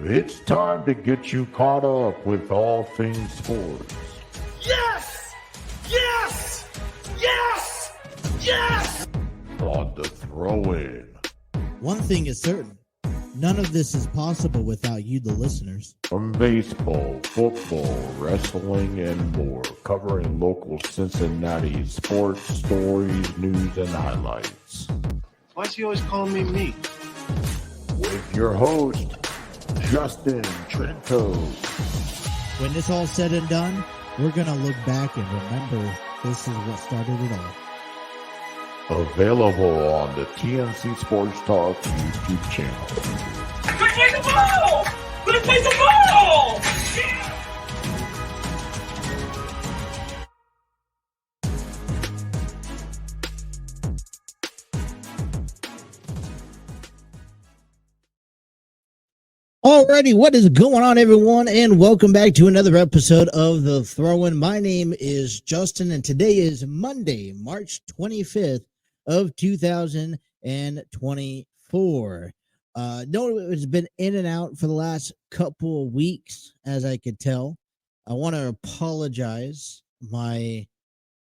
It's time to get you caught up with all things sports. Yes! Yes! Yes! Yes! On the throw-in. One thing is certain. None of this is possible without you, the listeners. From baseball, football, wrestling, and more, covering local Cincinnati sports, stories, news, and highlights. Why is he always calling me meat? With your host, Justin Trento. When it's all said and done, we're going to look back and remember this is what started it all. Available on the TNC Sports Talk YouTube channel. Let's play the ball! Let's play the ball! Yeah! Alrighty, what is going on, everyone, and welcome back to another episode of The Throw-In. My name is Justin, and today is Monday, March 25th of 2024. No, it's been in and out for the last couple of weeks, as I could tell. I want to apologize. My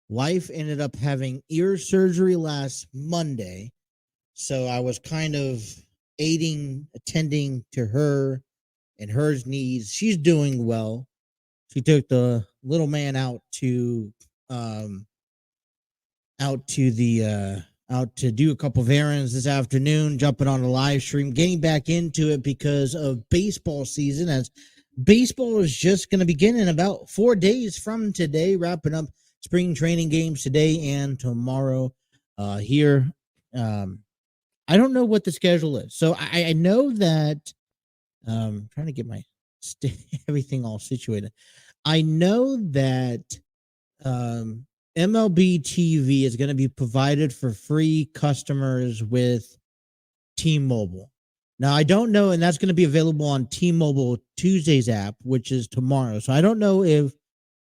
wife ended up having ear surgery last Monday, so I was kind of attending to her and her needs. She's doing well. She took the little man out to do a couple of errands this afternoon, jumping on a live stream, getting back into it because of baseball season, as baseball is just going to begin in about 4 days from today, wrapping up spring training games today and tomorrow here. I don't know what the schedule is. So I know that trying to get my everything all situated. I know that MLB TV is going to be provided for free customers with T-Mobile. Now, I don't know, and that's going to be available on T-Mobile Tuesdays app, which is tomorrow. So I don't know if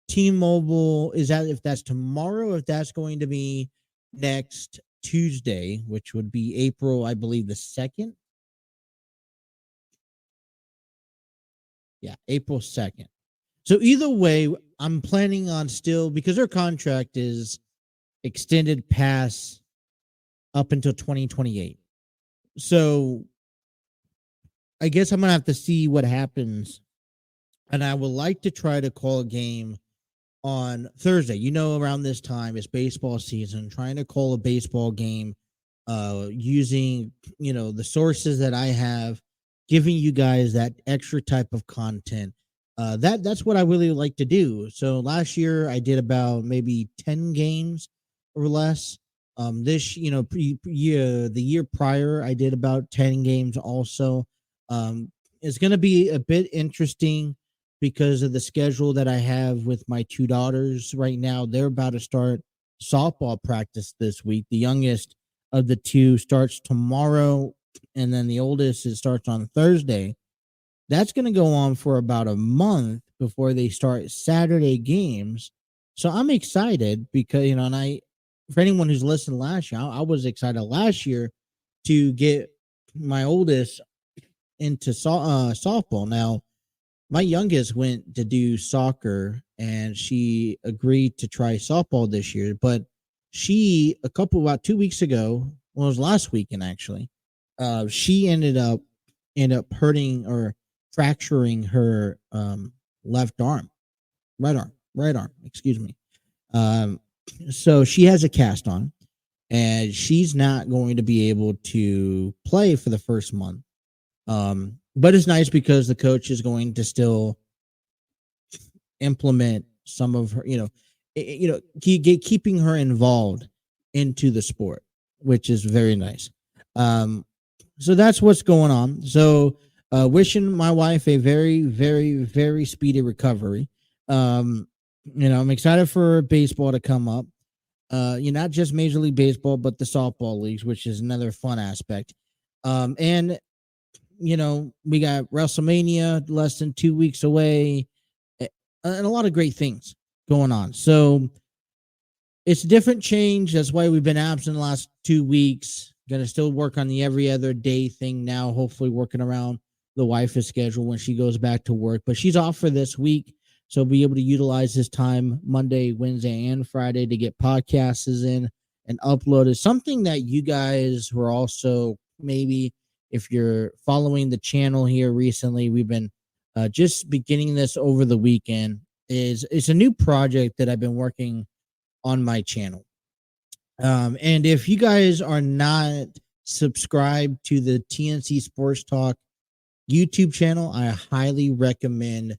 T-Mobile if that's tomorrow, if that's going to be next Tuesday, which would be April, I believe, the 2nd. Yeah, April 2nd. So either way, I'm planning on still, because their contract is extended past up until 2028. So I guess I'm going to have to see what happens. And I would like to try to call a game on Thursday. Around this time it's baseball season, trying to call a baseball game using the sources that I have, giving you guys that extra type of content. That's what I really like to do. So last year I did about maybe 10 games or less. The year prior I did about 10 games also. It's going to be a bit interesting because of the schedule that I have with my two daughters right now. They're about to start softball practice this week. The youngest of the two starts tomorrow, and then the oldest starts on Thursday. That's going to go on for about a month before they start Saturday games. So I'm excited because, for anyone who's listened last year, I was excited last year to get my oldest into softball. Now, my youngest went to do soccer, and she agreed to try softball this year. But she, about 2 weeks ago, well, it was last weekend actually, she ended up hurting or fracturing her right arm, excuse me. So she has a cast on, and she's not going to be able to play for the first month. But it's nice because the coach is going to still implement some of her, keeping her involved into the sport, which is very nice. So that's what's going on. So, wishing my wife a very, very, very speedy recovery. I'm excited for baseball to come up. Not just Major League Baseball, but the softball leagues, which is another fun aspect. And we got WrestleMania less than 2 weeks away, and a lot of great things going on. So it's a different change. That's why we've been absent the last 2 weeks. Going to still work on the every other day thing now, hopefully working around the wife's schedule when she goes back to work, but she's off for this week. So be able to utilize this time Monday, Wednesday, and Friday to get podcasts in and upload is something that you guys were also maybe if you're following the channel here recently, we've been just beginning this over the weekend. It's a new project that I've been working on my channel. And if you guys are not subscribed to the TNC Sports Talk YouTube channel, I highly recommend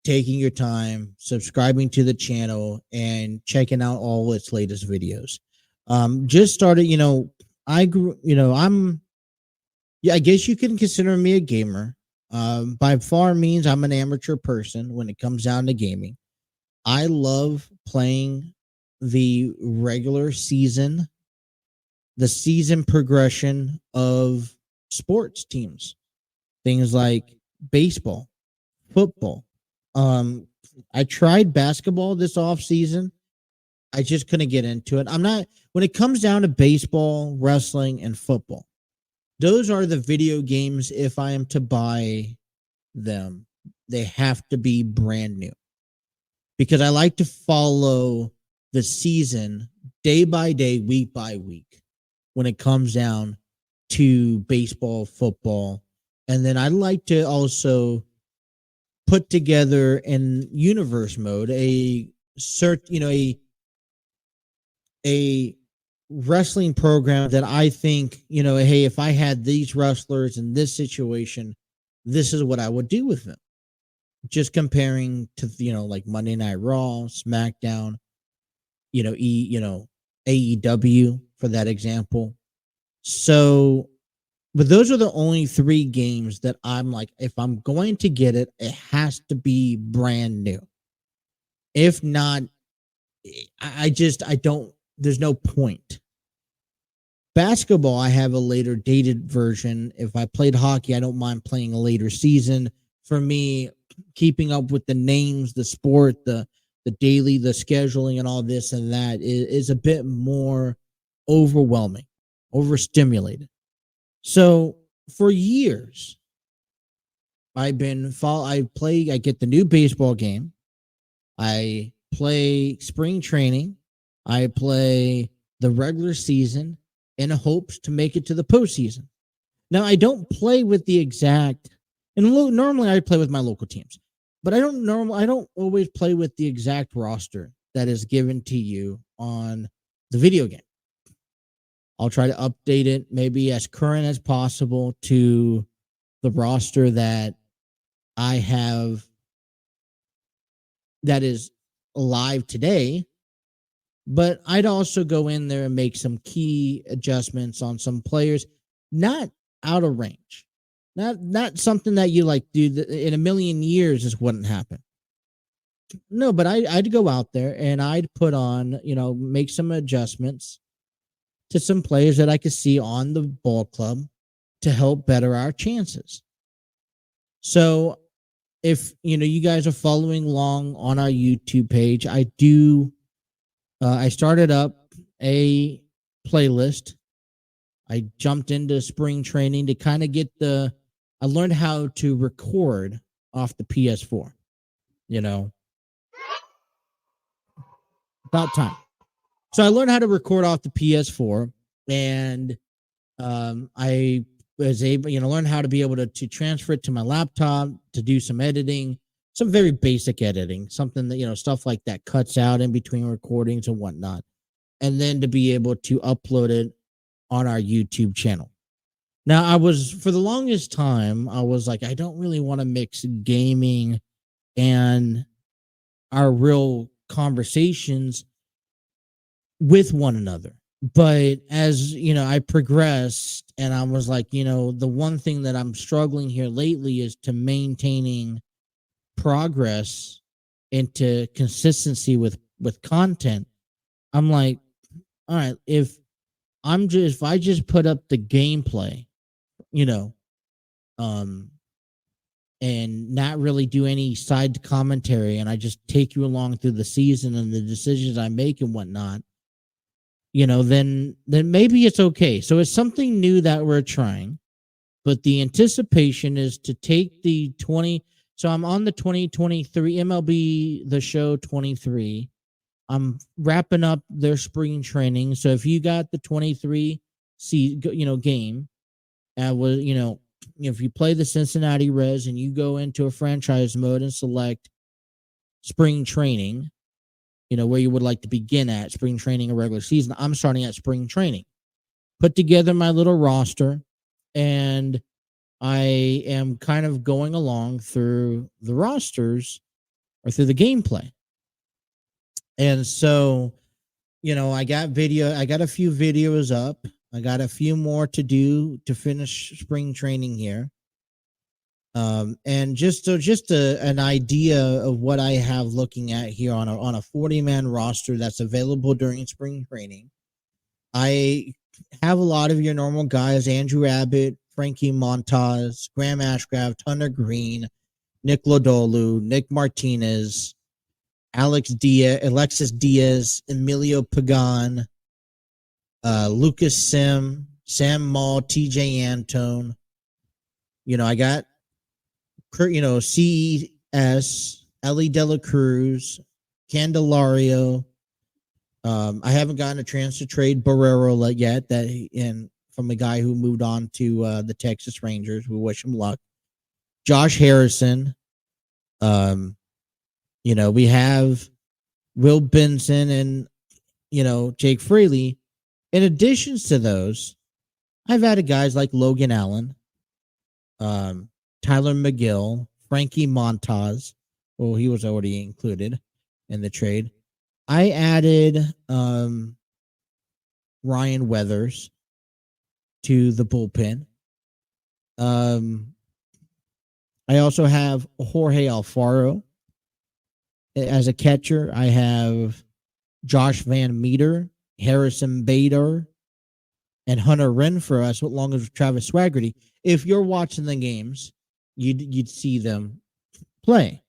taking your time, subscribing to the channel, and checking out all its latest videos. Just started, I grew, I guess you can consider me a gamer. By far means I'm an amateur person when it comes down to gaming. I love playing the regular season, the season progression of sports teams, things like baseball, football. I tried basketball this off season. I just couldn't get into it. When it comes down to baseball, wrestling, and football, those are the video games. If I am to buy them, they have to be brand new because I like to follow the season day by day, week by week when it comes down to baseball, football. And then I like to also put together in universe mode a wrestling program that I think, hey, if I had these wrestlers in this situation, this is what I would do with them. Just comparing to, like Monday Night Raw, SmackDown, AEW for that example. So, but those are the only 3 games that I'm like, if I'm going to get it, it has to be brand new. If not, I don't, there's no point. Basketball, I have a later dated version. If I played hockey, I don't mind playing a later season. For me, keeping up with the names, the sport, the daily, the scheduling, and all this and that is a bit more overwhelming, overstimulated. So for years, I get the new baseball game. I play spring training. I play the regular season in hopes to make it to the postseason. Now, I don't play with the exact, and normally I play with my local teams, but I don't always play with the exact roster that is given to you on the video game. I'll try to update it maybe as current as possible to the roster that I have that is alive today. But I'd also go in there and make some key adjustments on some players, not out of range, not something that you like do in a million years. This wouldn't happen. No, but I'd go out there and I'd put on, make some adjustments to some players that I could see on the ball club to help better our chances. So if, you guys are following along on our YouTube page, I started up a playlist. I jumped into spring training to kind of I learned how to record off the PS4, about time. So I learned how to record off the PS4 and I was able, learn how to be able to transfer it to my laptop to do some editing. Some very basic editing, something that, stuff like that cuts out in between recordings and whatnot. And then to be able to upload it on our YouTube channel. Now, for the longest time, I was like, I don't really want to mix gaming and our real conversations with one another. But as, I progressed and I was like, the one thing that I'm struggling here lately is to maintaining progress into consistency with content. I'm like, all right, if I just put up the gameplay, and not really do any side commentary, and I just take you along through the season and the decisions I make and whatnot, then maybe it's okay. So it's something new that we're trying. but the anticipation is to take the 20. So I'm on the 2023 MLB The Show 23. I'm wrapping up their spring training. So if you got the 23 game, if you play the Cincinnati Reds and you go into a franchise mode and select spring training, where you would like to begin at spring training or regular season, I'm starting at spring training. Put together my little roster, and I am kind of going along through the rosters or through the gameplay. And so, I got a few videos up. I got a few more to do to finish spring training here. And just an idea of what I have looking at here on a 40-man roster that's available during spring training. I have a lot of your normal guys: Andrew Abbott, Frankie Montas, Graham Ashcraft, Hunter Green, Nick Lodolu, Nick Martinez, Alexis Diaz, Emilio Pagan, Lucas Sim, Sam Maul, TJ Antone. I got CES, Ellie Dela Cruz, Candelario. I haven't gotten a chance to trade Barrero yet, from a guy who moved on to the Texas Rangers. We wish him luck. Josh Harrison. We have Will Benson and, Jake Fraley. In addition to those, I've added guys like Logan Allen, Tyler McGill, Frankie Montas. Well, he was already included in the trade. I added Ryan Weathers to the bullpen. I also have Jorge Alfaro as a catcher. I have Josh Van Meter, Harrison Bader, and Hunter Renfroe, as long as Travis Swaggerty. If you're watching the games, you'd see them play.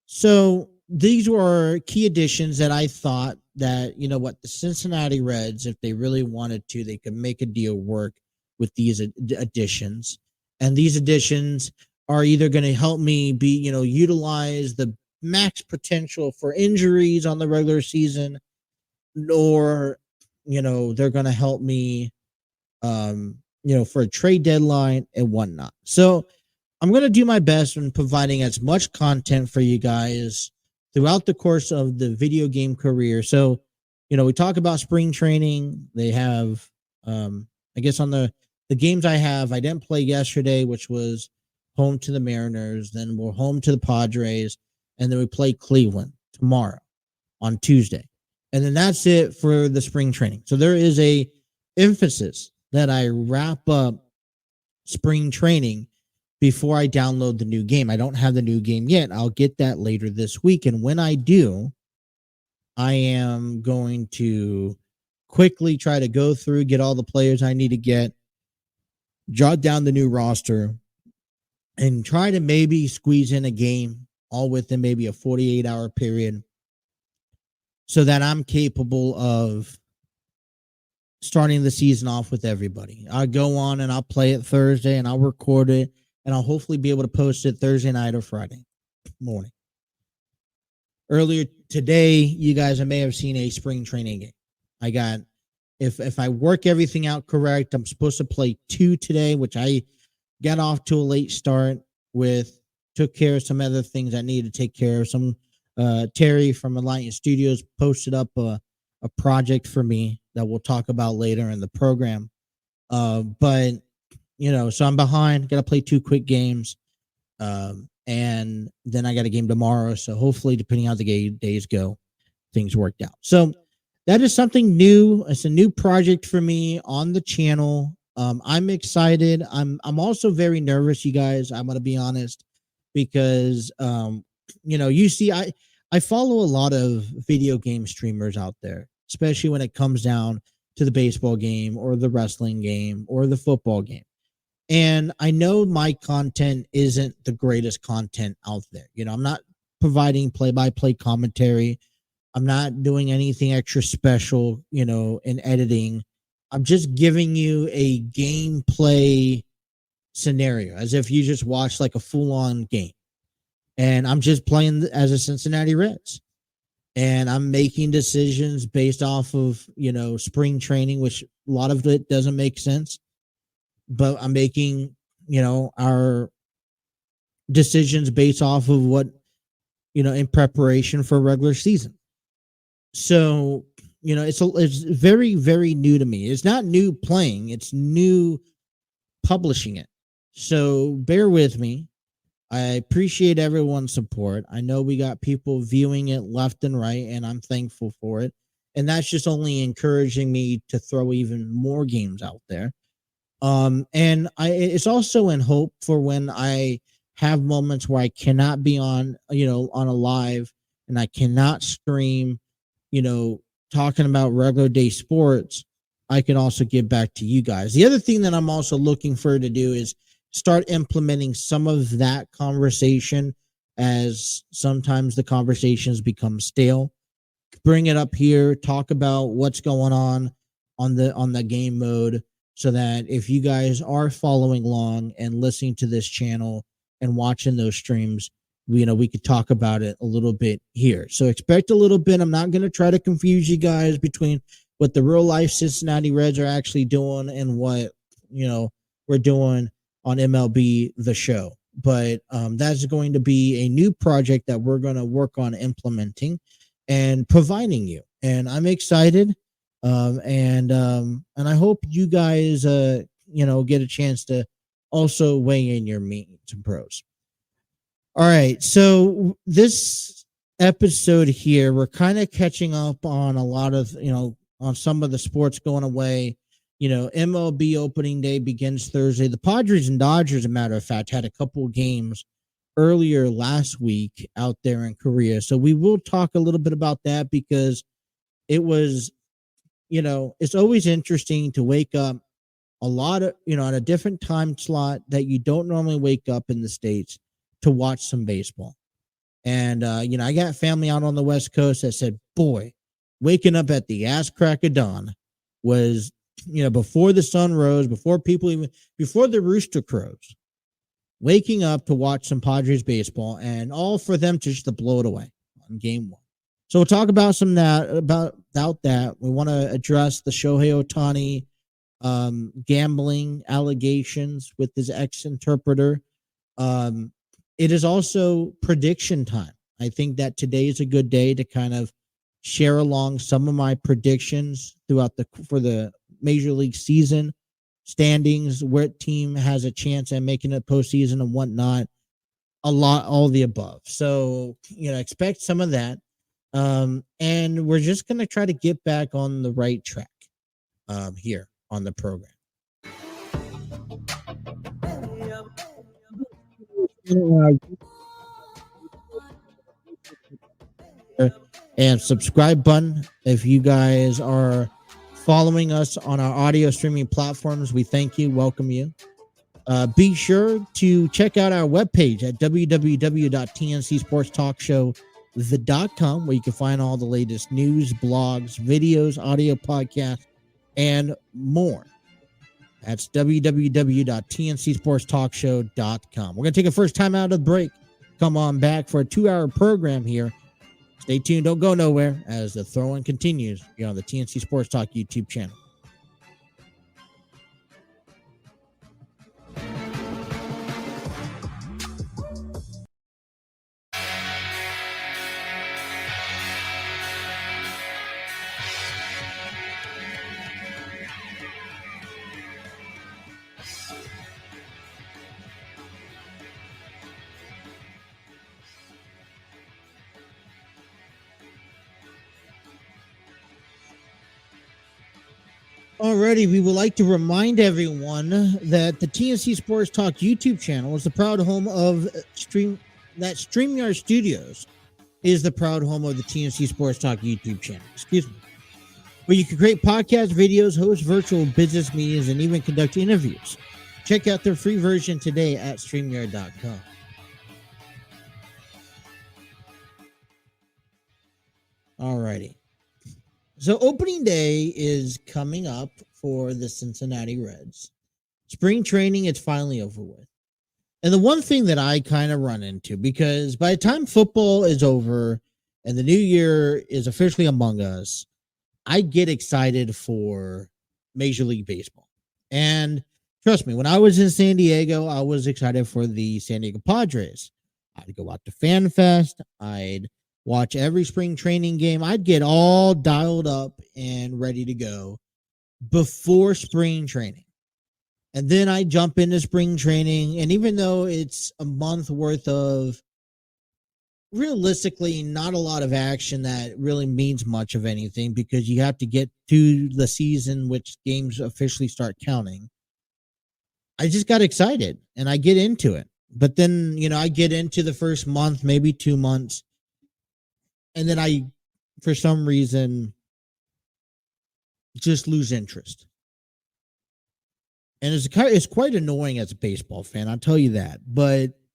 So these were key additions that I thought that, the Cincinnati Reds, if they really wanted to, they could make a deal work with these additions. And these additions are either going to help me utilize the max potential for injuries on the regular season, or, they're going to help me, for a trade deadline and whatnot. So I'm going to do my best in providing as much content for you guys throughout the course of the video game career. So, we talk about spring training. They have, I guess on the games I didn't play yesterday, which was home to the Mariners. Then we're home to the Padres. And then we play Cleveland tomorrow on Tuesday. And then that's it for the spring training. So there is a emphasis that I wrap up spring training before I download the new game. I don't have the new game yet. I'll get that later this week. And when I do, I am going to quickly try to go through, get all the players I need to get, jot down the new roster, and try to maybe squeeze in a game all within maybe a 48-hour period so that I'm capable of starting the season off with everybody. I'll go on and I'll play it Thursday and I'll record it, and I'll hopefully be able to post it Thursday night or Friday morning. Earlier today, you guys may have seen a spring training game. I got, if I work everything out correct, I'm supposed to play 2 today, which I got off to a late start with, took care of some other things I needed to take care of. Terry from Alliance Studios posted up a project for me that we'll talk about later in the program. But so I'm behind, got to play 2 quick games. And then I got a game tomorrow. So hopefully, depending on how the days go, things worked out. So that is something new. It's a new project for me on the channel. I'm excited. I'm also very nervous, you guys. I'm going to be honest, because, you see, I follow a lot of video game streamers out there, especially when it comes down to the baseball game or the wrestling game or the football game. And I know my content isn't the greatest content out there. I'm not providing play-by-play commentary. I'm not doing anything extra special, in editing. I'm just giving you a gameplay scenario, as if you just watched like a full-on game. And I'm just playing as a Cincinnati Reds. And I'm making decisions based off of, spring training, which a lot of it doesn't make sense. But I'm making, our decisions based off of what, in preparation for regular season. So, it's very, very new to me. It's not new playing, it's new publishing it. So bear with me. I appreciate everyone's support. I know we got people viewing it left and right, and I'm thankful for it. And that's just only encouraging me to throw even more games out there. And it's also in hope for when I have moments where I cannot be on a live, and I cannot stream, talking about regular day sports. I can also give back to you guys. The other thing that I'm also looking for to do is start implementing some of that conversation, as sometimes the conversations become stale. Bring it up here, talk about what's going on the game mode, so that if you guys are following along and listening to this channel and watching those streams, we could talk about it a little bit here. So expect a little bit. I'm not going to try to confuse you guys between what the real life Cincinnati Reds are actually doing and what, we're doing on MLB The Show. But that's going to be a new project that we're going to work on implementing and providing you. And I'm excited. And I hope you guys, get a chance to also weigh in your means and pros. All right. So this episode here, we're kind of catching up on a lot of, on some of the sports going away. MLB opening day begins Thursday. The Padres and Dodgers, as a matter of fact, had a couple of games earlier last week out there in Korea. So we will talk a little bit about that, because it was, it's always interesting to wake up a lot of, at a different time slot that you don't normally wake up in the States to watch some baseball. And, I got family out on the West Coast that said, boy, waking up at the ass crack of dawn was, before the sun rose, before the rooster crows, waking up to watch some Padres baseball, and all for them to just to blow it away on game one. So we'll talk about about that. We want to address the Shohei Ohtani gambling allegations with his ex-interpreter. It is also prediction time. I think that today is a good day to kind of share along some of my predictions for the Major League season standings, where team has a chance at making it postseason and whatnot. All the above. So, expect some of that. And we're just going to try to get back on the right track here on the program. And subscribe button if you guys are following us on our audio streaming platforms. We thank you, welcome you. Be sure to check out our webpage at www.tncsportstalkshow.com, where you can find all the latest news, blogs, videos, audio podcasts, and more. That's www.tncsportstalkshow.com. We're going to take a first time out of the break. Come on back for a 2-hour program here. Stay tuned. Don't go nowhere as the throw-in continues here on the TNC Sports Talk YouTube channel. Alrighty, we would like to remind everyone that the TNC Sports Talk YouTube channel is the proud home of StreamYard Studios is the proud home of the TNC Sports Talk YouTube channel. Excuse me. Where you can create podcasts, videos, host virtual business meetings, and even conduct interviews. Check out their free version today at StreamYard.com. Alrighty. So opening day is coming up for the Cincinnati Reds. spring training, it's finally over with. And the one thing that I kind of run into, because by the time football is over and the new year is officially among us, I get excited for Major League Baseball. And trust me, when I was in San Diego, I was excited for the San Diego Padres. I'd go out to Fan Fest. I'd watch every spring training game. I'd get all dialed up and ready to go before spring training. And then I jump into spring training. And even though it's a month worth of realistically not a lot of action that really means much of anything, because you have to get to the season, which games officially start counting, I just got excited and I get into it. But then, I get into the first month, maybe 2 months, and then I, for some reason, just lose interest. And it's quite annoying as a baseball fan, I'll tell you that.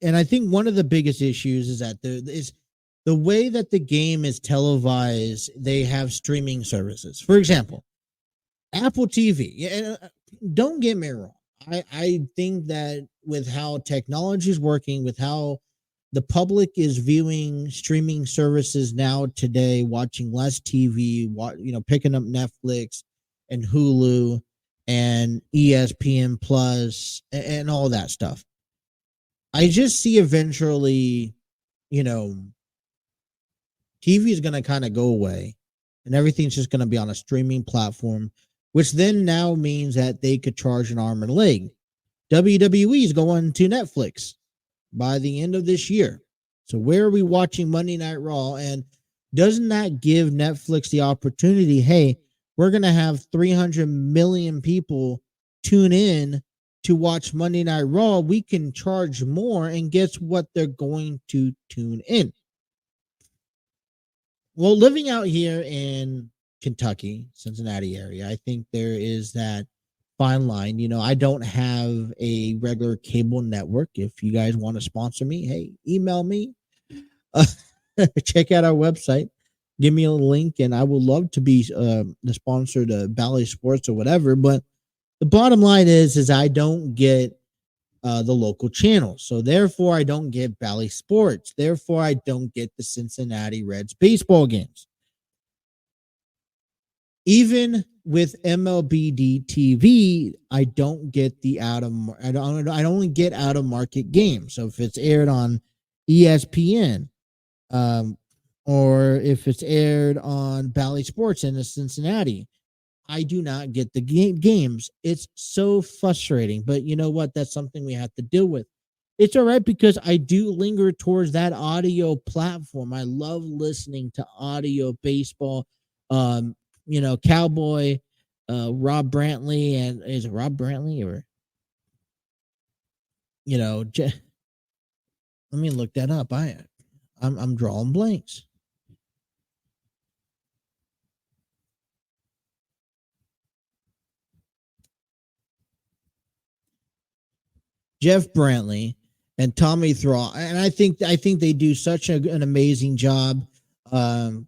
And I think one of the biggest issues is that the way that the game is televised, they have streaming services. For example, Apple TV. Don't get me wrong. I think that with how technology is working, with how the public is viewing streaming services now today, watching less TV, picking up Netflix and Hulu and ESPN Plus and all that stuff. I just see eventually, TV is going to kind of go away and everything's just going to be on a streaming platform, which then now means that they could charge an arm and a leg. WWE is going to Netflix by the end of this year. So where are we watching Monday Night Raw? And doesn't that give Netflix the opportunity? Hey, we're going to have 300 million people tune in to watch Monday Night Raw. We can charge more, and guess what? They're going to tune in. Well, living out here in Kentucky, Cincinnati area, I think there is that fine line. I don't have a regular cable network. If you guys want to sponsor me, hey, email me. Check out our website. Give me a link, and I would love to be the sponsor to Bally Sports or whatever. But the bottom line is I don't get the local channels. So therefore, I don't get Bally Sports. Therefore, I don't get the Cincinnati Reds baseball games. Even with MLBD TV, I don't get the I only get out of market games. So if it's aired on ESPN, or if it's aired on Bally Sports in Cincinnati, I do not get the games. It's so frustrating, but you know what? That's something we have to deal with. It's all right because I do linger towards that audio platform. I love listening to audio baseball. Cowboy, Rob Brantley, and is it Rob Brantley or let me look that up. I'm drawing blanks. Jeff Brantley and Tommy Thrall, and I think they do such an amazing job. They're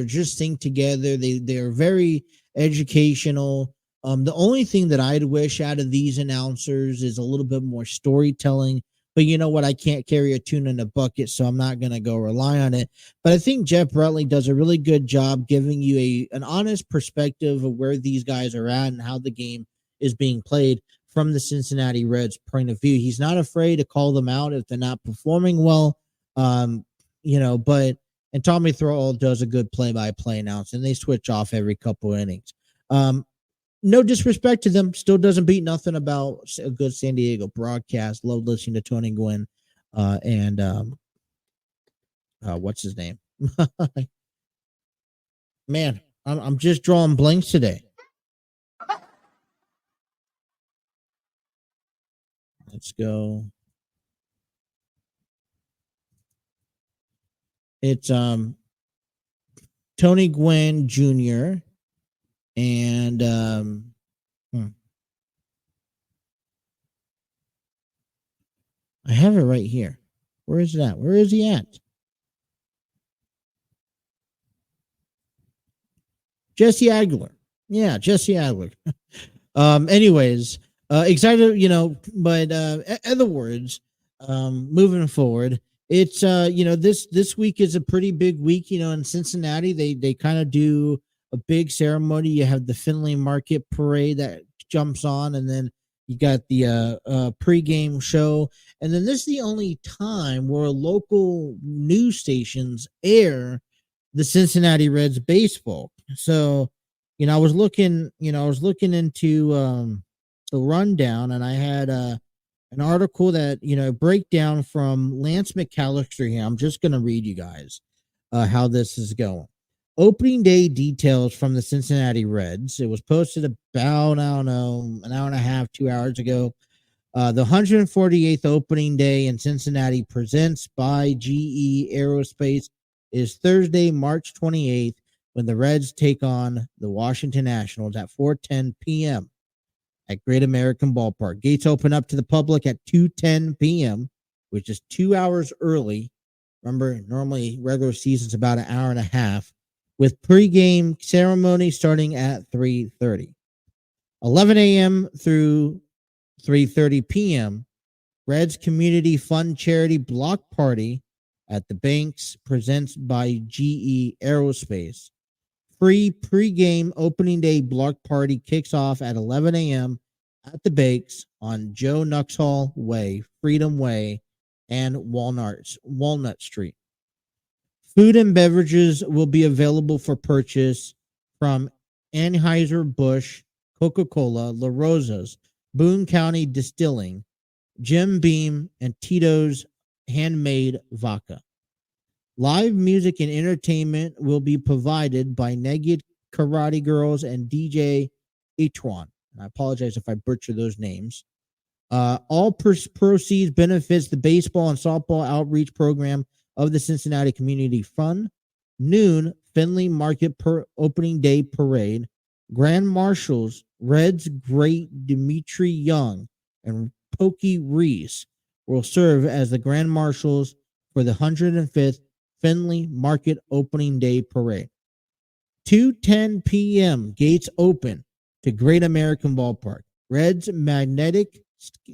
just synced together. They're very educational. The only thing that I'd wish out of these announcers is a little bit more storytelling. But you know what? I can't carry a tuna in a bucket, so I'm not going to go rely on it. But I think Jeff Brantley does a really good job giving you an honest perspective of where these guys are at and how the game is being played from the Cincinnati Reds point of view. He's not afraid to call them out if they're not performing well. And Tommy Thrall does a good play-by-play announce, and they switch off every couple innings. No disrespect to them, still doesn't beat nothing about a good San Diego broadcast. Love listening to Tony Gwynn and what's his name? Man, I'm just drawing blanks today. Let's go. It's Tony Gwynn Jr. and I have it right here. Where is that? Where is he at? Jesse Agler. Yeah, Jesse Agler. Anyways, Excited, but other words, moving forward, it's this week is a pretty big week. In Cincinnati, they kind of do a big ceremony. You have the Finley Market Parade that jumps on, and then you got the pregame show, and then this is the only time where local news stations air the Cincinnati Reds baseball. So, I was looking into the rundown, and I had an article that breakdown from Lance McAllister here. I'm just going to read you guys how this is going. Opening day details from the Cincinnati Reds. It was posted about, I don't know, an hour and a half, 2 hours ago. The 148th opening day in Cincinnati presents by GE Aerospace is Thursday, March 28th, when the Reds take on the Washington Nationals at 4:10 p.m. at Great American Ballpark. Gates open up to the public at 2:10 p.m., which is 2 hours early. Remember, normally regular season's about an hour and a half, with pregame ceremony starting at 3:30. 11 a.m. through 3:30 p.m., Reds Community Fund Charity Block Party at the Banks presents by GE Aerospace. Free pregame opening day block party kicks off at 11 a.m. at the Bakes on Joe Nuxhall Way, Freedom Way, and Walnut Street. Food and beverages will be available for purchase from Anheuser-Busch, Coca-Cola, La Rosa's, Boone County Distilling, Jim Beam, and Tito's Handmade Vodka. Live music and entertainment will be provided by Naked Karate Girls and DJ Etwan. I apologize if I butcher those names. All proceeds benefits the baseball and softball outreach program of the Cincinnati Community Fund. Noon, Finley Market opening day parade. Grand Marshals, Reds great Dimitri Young and Pokey Reese will serve as the Grand Marshals for the 105th Finley Market opening day parade. 2:10 p.m. gates open to Great American Ballpark. Reds magnetic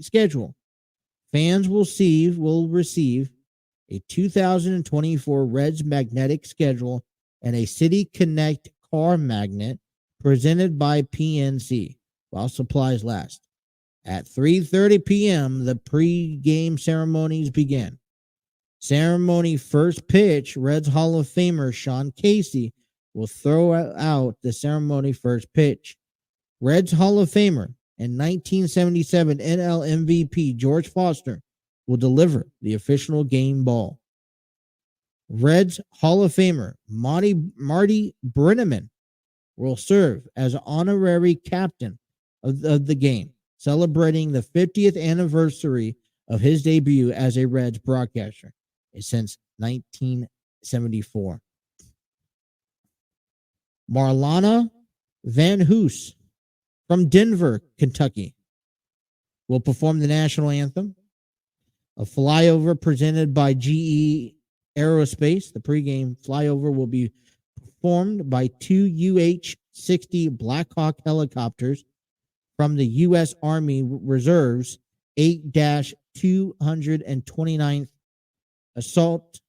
schedule. Fans will receive a 2024 Reds magnetic schedule and a City Connect car magnet presented by PNC while supplies last. At 3:30 p.m., the pre-game ceremonies begin. Ceremony first pitch, Reds Hall of Famer Sean Casey will throw out the ceremony first pitch. Reds Hall of Famer and 1977 NL MVP George Foster will deliver the official game ball. Reds Hall of Famer Marty Brenneman will serve as honorary captain of the game, celebrating the 50th anniversary of his debut as a Reds broadcaster since 1974. Marlana Van Hoos from Denver, Kentucky, will perform the national anthem. A flyover presented by GE Aerospace. The pregame flyover will be performed by two UH-60 Black Hawk helicopters from the U.S. Army Reserve's 8-229th Assault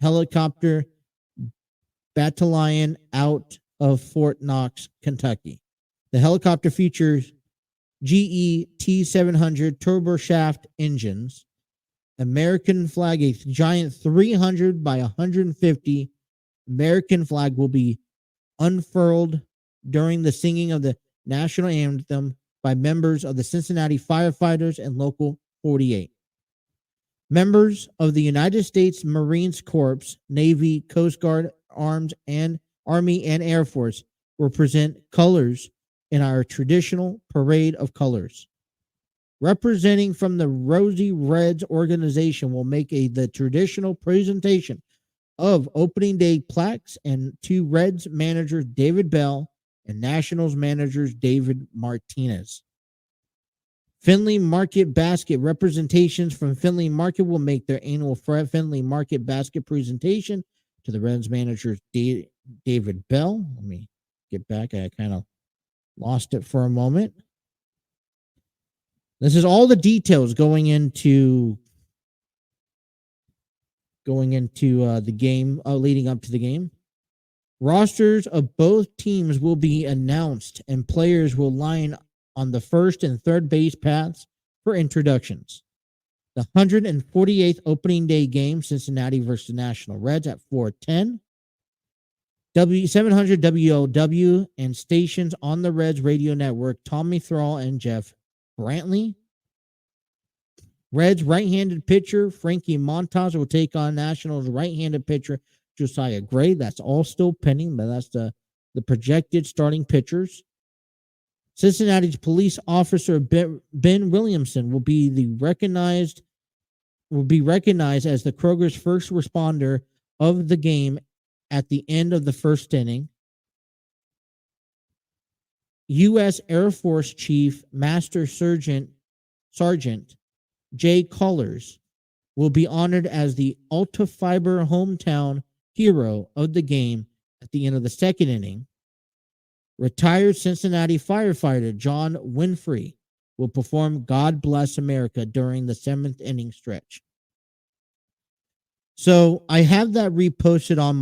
Helicopter Battalion out of Fort Knox, Kentucky. The helicopter features GE T700 turboshaft engines, American flag, a giant 300 by 150 American flag will be unfurled during the singing of the national anthem by members of the Cincinnati firefighters and Local 48. Members of the United States Marines Corps, Navy, Coast Guard, Army, and Air Force will present colors in our traditional parade of colors. Representing from the Rosie Reds organization will make the traditional presentation of opening day plaques and to Reds managers David Bell and Nationals managers David Martinez. Finley Market Basket representations from Finley Market will make their annual Finley Market Basket presentation to the Reds managers David Bell. Let me get back. I kind of lost it for a moment. This is all the details going into the game, leading up to the game. Rosters of both teams will be announced, and players will line on the first and third base paths for introductions. The 148th opening day game, Cincinnati versus National Reds at 4:10. 700 WLW and stations on the Reds radio network, Tommy Thrall and Jeff Brantley. Reds right-handed pitcher Frankie Montas will take on Nationals right-handed pitcher Josiah Gray. That's all still pending, but that's the projected starting pitchers. Cincinnati's police officer Ben Williamson will be recognized as the Kroger's first responder of the game at the end of the first inning. U.S. Air Force Chief Master Sergeant Jay Collars will be honored as the Alta Fiber hometown hero of the game at the end of the second inning. Retired Cincinnati firefighter John Winfrey will perform God Bless America during the seventh inning stretch. So I have that reposted on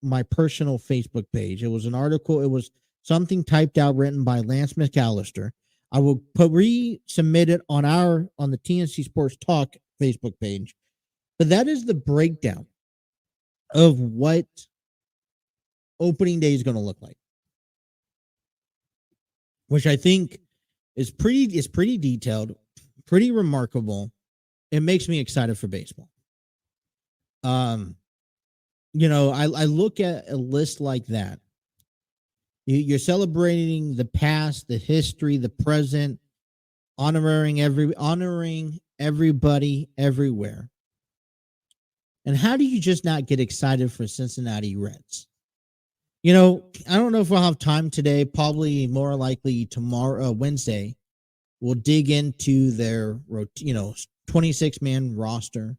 my personal Facebook page. It was an article. It was something typed out, written by Lance McAllister. I will resubmit it on the TNC Sports Talk Facebook page. But that is the breakdown of what opening day is going to look like, which I think is pretty detailed, pretty remarkable. It makes me excited for baseball. I look at a list like that. You're celebrating the past, the history, the present, honoring everybody everywhere. And how do you just not get excited for Cincinnati Reds? I don't know if we'll have time today. Probably more likely tomorrow, Wednesday, we'll dig into their 26-man roster.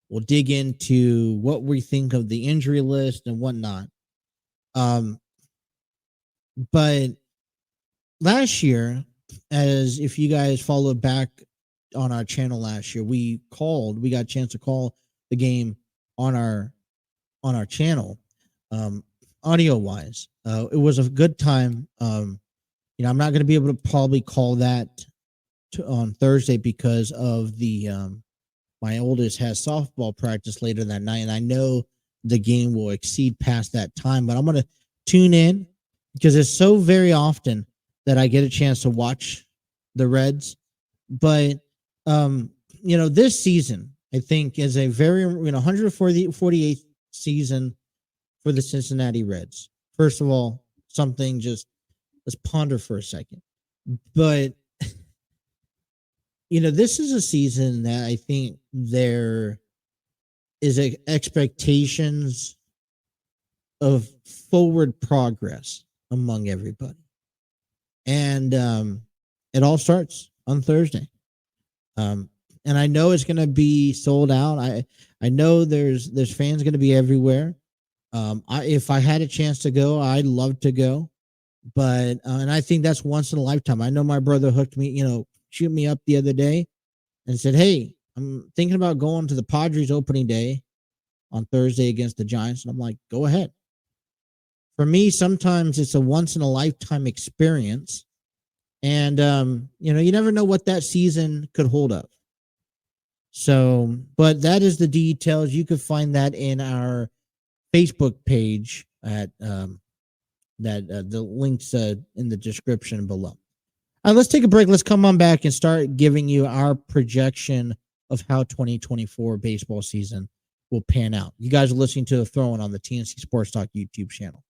We'll dig into what we think of the injury list and whatnot. But last year, as if you guys followed back on our channel last year, we got a chance to call the game on our channel, audio wise. It was a good time. I'm not going to be able to probably call that on Thursday because of my oldest has softball practice later that night, and I know the game will exceed past that time, but I'm going to tune in because it's so very often that I get a chance to watch the Reds. But, this season, I think, is a very 148th season for the Cincinnati Reds. First of all, let's ponder for a second. But, this is a season that I think there is expectations of forward progress among everybody. And it all starts on Thursday. And I know it's going to be sold out. I know there's fans going to be everywhere. If I had a chance to go, I'd love to go. But and I think that's once in a lifetime. I know my brother hooked me, shoot me up the other day and said, "Hey, I'm thinking about going to the Padres opening day on Thursday against the Giants." And I'm like, "Go ahead." For me, sometimes it's a once in a lifetime experience. And, you never know what that season could hold up. So, but that is the details. You could find that in our Facebook page at the links in the description below. All right, let's take a break. Let's come on back and start giving you our projection of how 2024 baseball season will pan out. You guys are listening to The Throw-In on the TNC Sports Talk YouTube channel.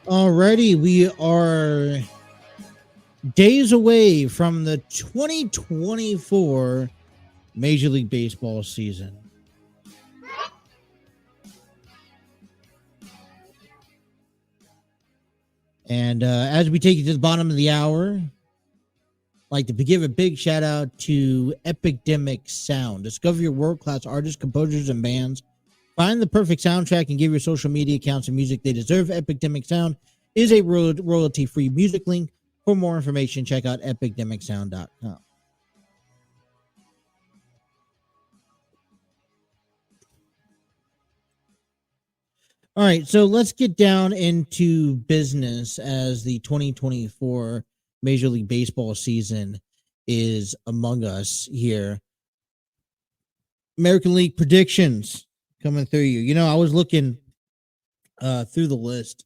Alrighty, we are days away from the 2024 Major League Baseball season. And as we take you to the bottom of the hour, I'd like to give a big shout out to Epidemic Sound. Discover your world-class artists, composers, and bands. Find the perfect soundtrack and give your social media accounts the music they deserve. Epidemic Sound is a royalty-free music link. For more information, check out epidemicsound.com. All right, so let's get down into business as the 2024 Major League Baseball season is among us here. American League predictions coming through you. You know, I was looking through the list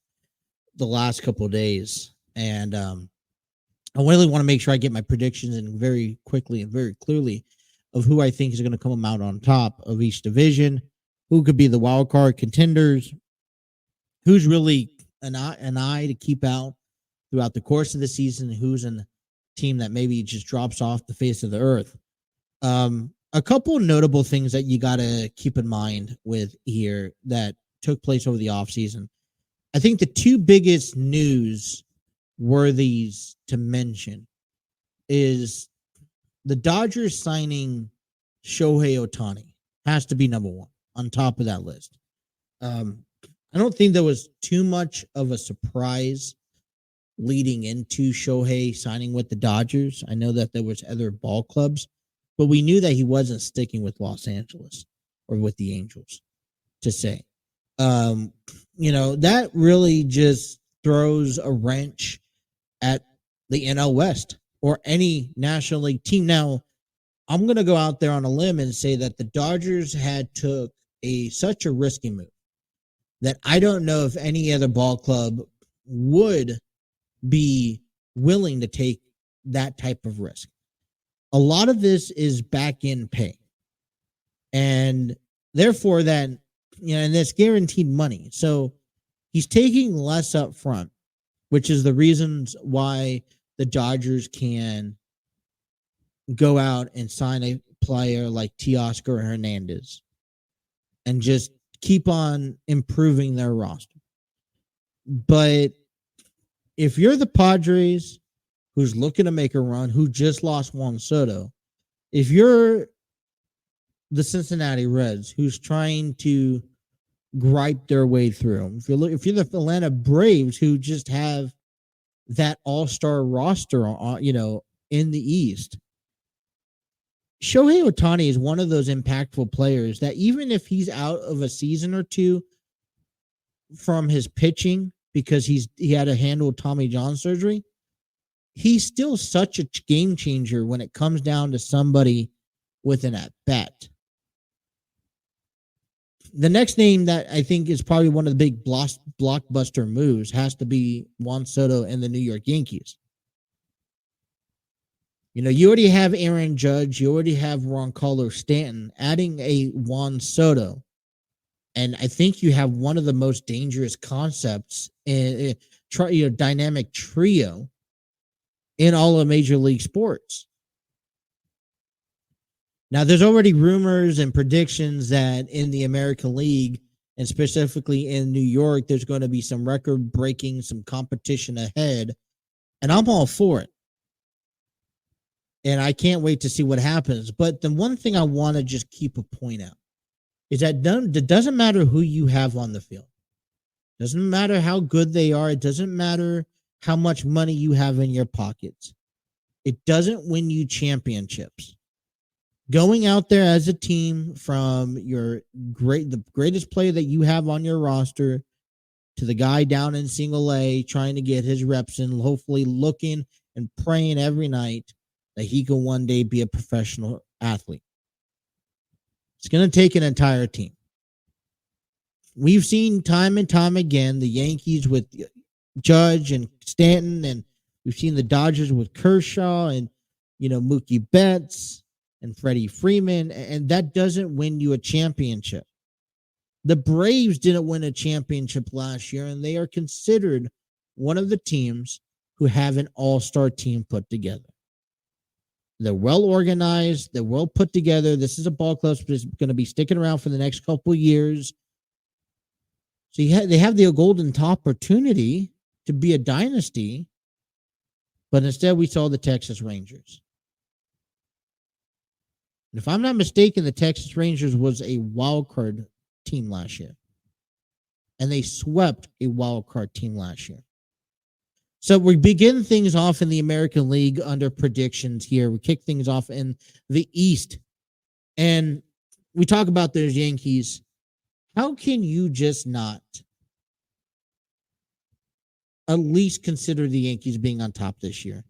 the last couple of days, and I really want to make sure I get my predictions in very quickly and very clearly of who I think is going to come out on top of each division, who could be the wild card contenders, who's really an eye to keep out throughout the course of the season, who's a team that maybe just drops off the face of the earth. A couple of notable things that you got to keep in mind with here that took place over the offseason. I think the two biggest news worthies to mention is the Dodgers signing Shohei Ohtani has to be number one on top of that list. I don't think there was too much of a surprise leading into Shohei signing with the Dodgers. I know that there was other ball clubs, but we knew that he wasn't sticking with Los Angeles or with the Angels, to say. You know, that really just throws a wrench at the NL West or any National League team. Now, I'm going to go out there on a limb and say that the Dodgers had took such a risky move that I don't know if any other ball club would be willing to take that type of risk. A lot of this is back end pay. And therefore that, you know, and that's guaranteed money. So he's taking less up front, which is the reasons why the Dodgers can go out and sign a player like Teoscar Hernandez and just keep on improving their roster. But if you're the Padres, who's looking to make a run, who just lost Juan Soto, if you're the Cincinnati Reds, who's trying to gripe their way through, if you're the Atlanta Braves, who just have that all-star roster, you know, in the East, Shohei Ohtani is one of those impactful players that even if he's out of a season or two from his pitching because he had to handle Tommy John surgery, he's still such a game changer when it comes down to somebody with an at-bat. The next name that I think is probably one of the big blockbuster moves has to be Juan Soto and the New York Yankees. You know, you already have Aaron Judge, you already have Giancarlo Stanton, adding a Juan Soto, and I think you have one of the most dangerous concepts in dynamic trio in all of Major League Sports. Now, there's already rumors and predictions that in the American League, and specifically in New York, there's going to be some record-breaking, some competition ahead, and I'm all for it. And I can't wait to see what happens. But the one thing I want to just keep a point out is that it doesn't matter who you have on the field. It doesn't matter how good they are. It doesn't matter how much money you have in your pockets. It doesn't win you championships. Going out there as a team from the greatest player that you have on your roster to the guy down in single A trying to get his reps in, hopefully looking and praying every night that he can one day be a professional athlete. It's going to take an entire team. We've seen time and time again the Yankees with Judge and Stanton, and we've seen the Dodgers with Kershaw and, you know, Mookie Betts and Freddie Freeman, and that doesn't win you a championship. The Braves didn't win a championship last year, and they are considered one of the teams who have an all-star team put together. They're well organized. They're well put together. This is a ball club that's going to be sticking around for the next couple of years. So they have the golden opportunity to be a dynasty, but instead we saw the Texas Rangers. And if I'm not mistaken, the Texas Rangers was a wild card team last year. And they swept a wild card team last year. So we begin things off in the American League under predictions here. We kick things off in the East. And we talk about those Yankees. How can you just not at least consider the Yankees being on top this year?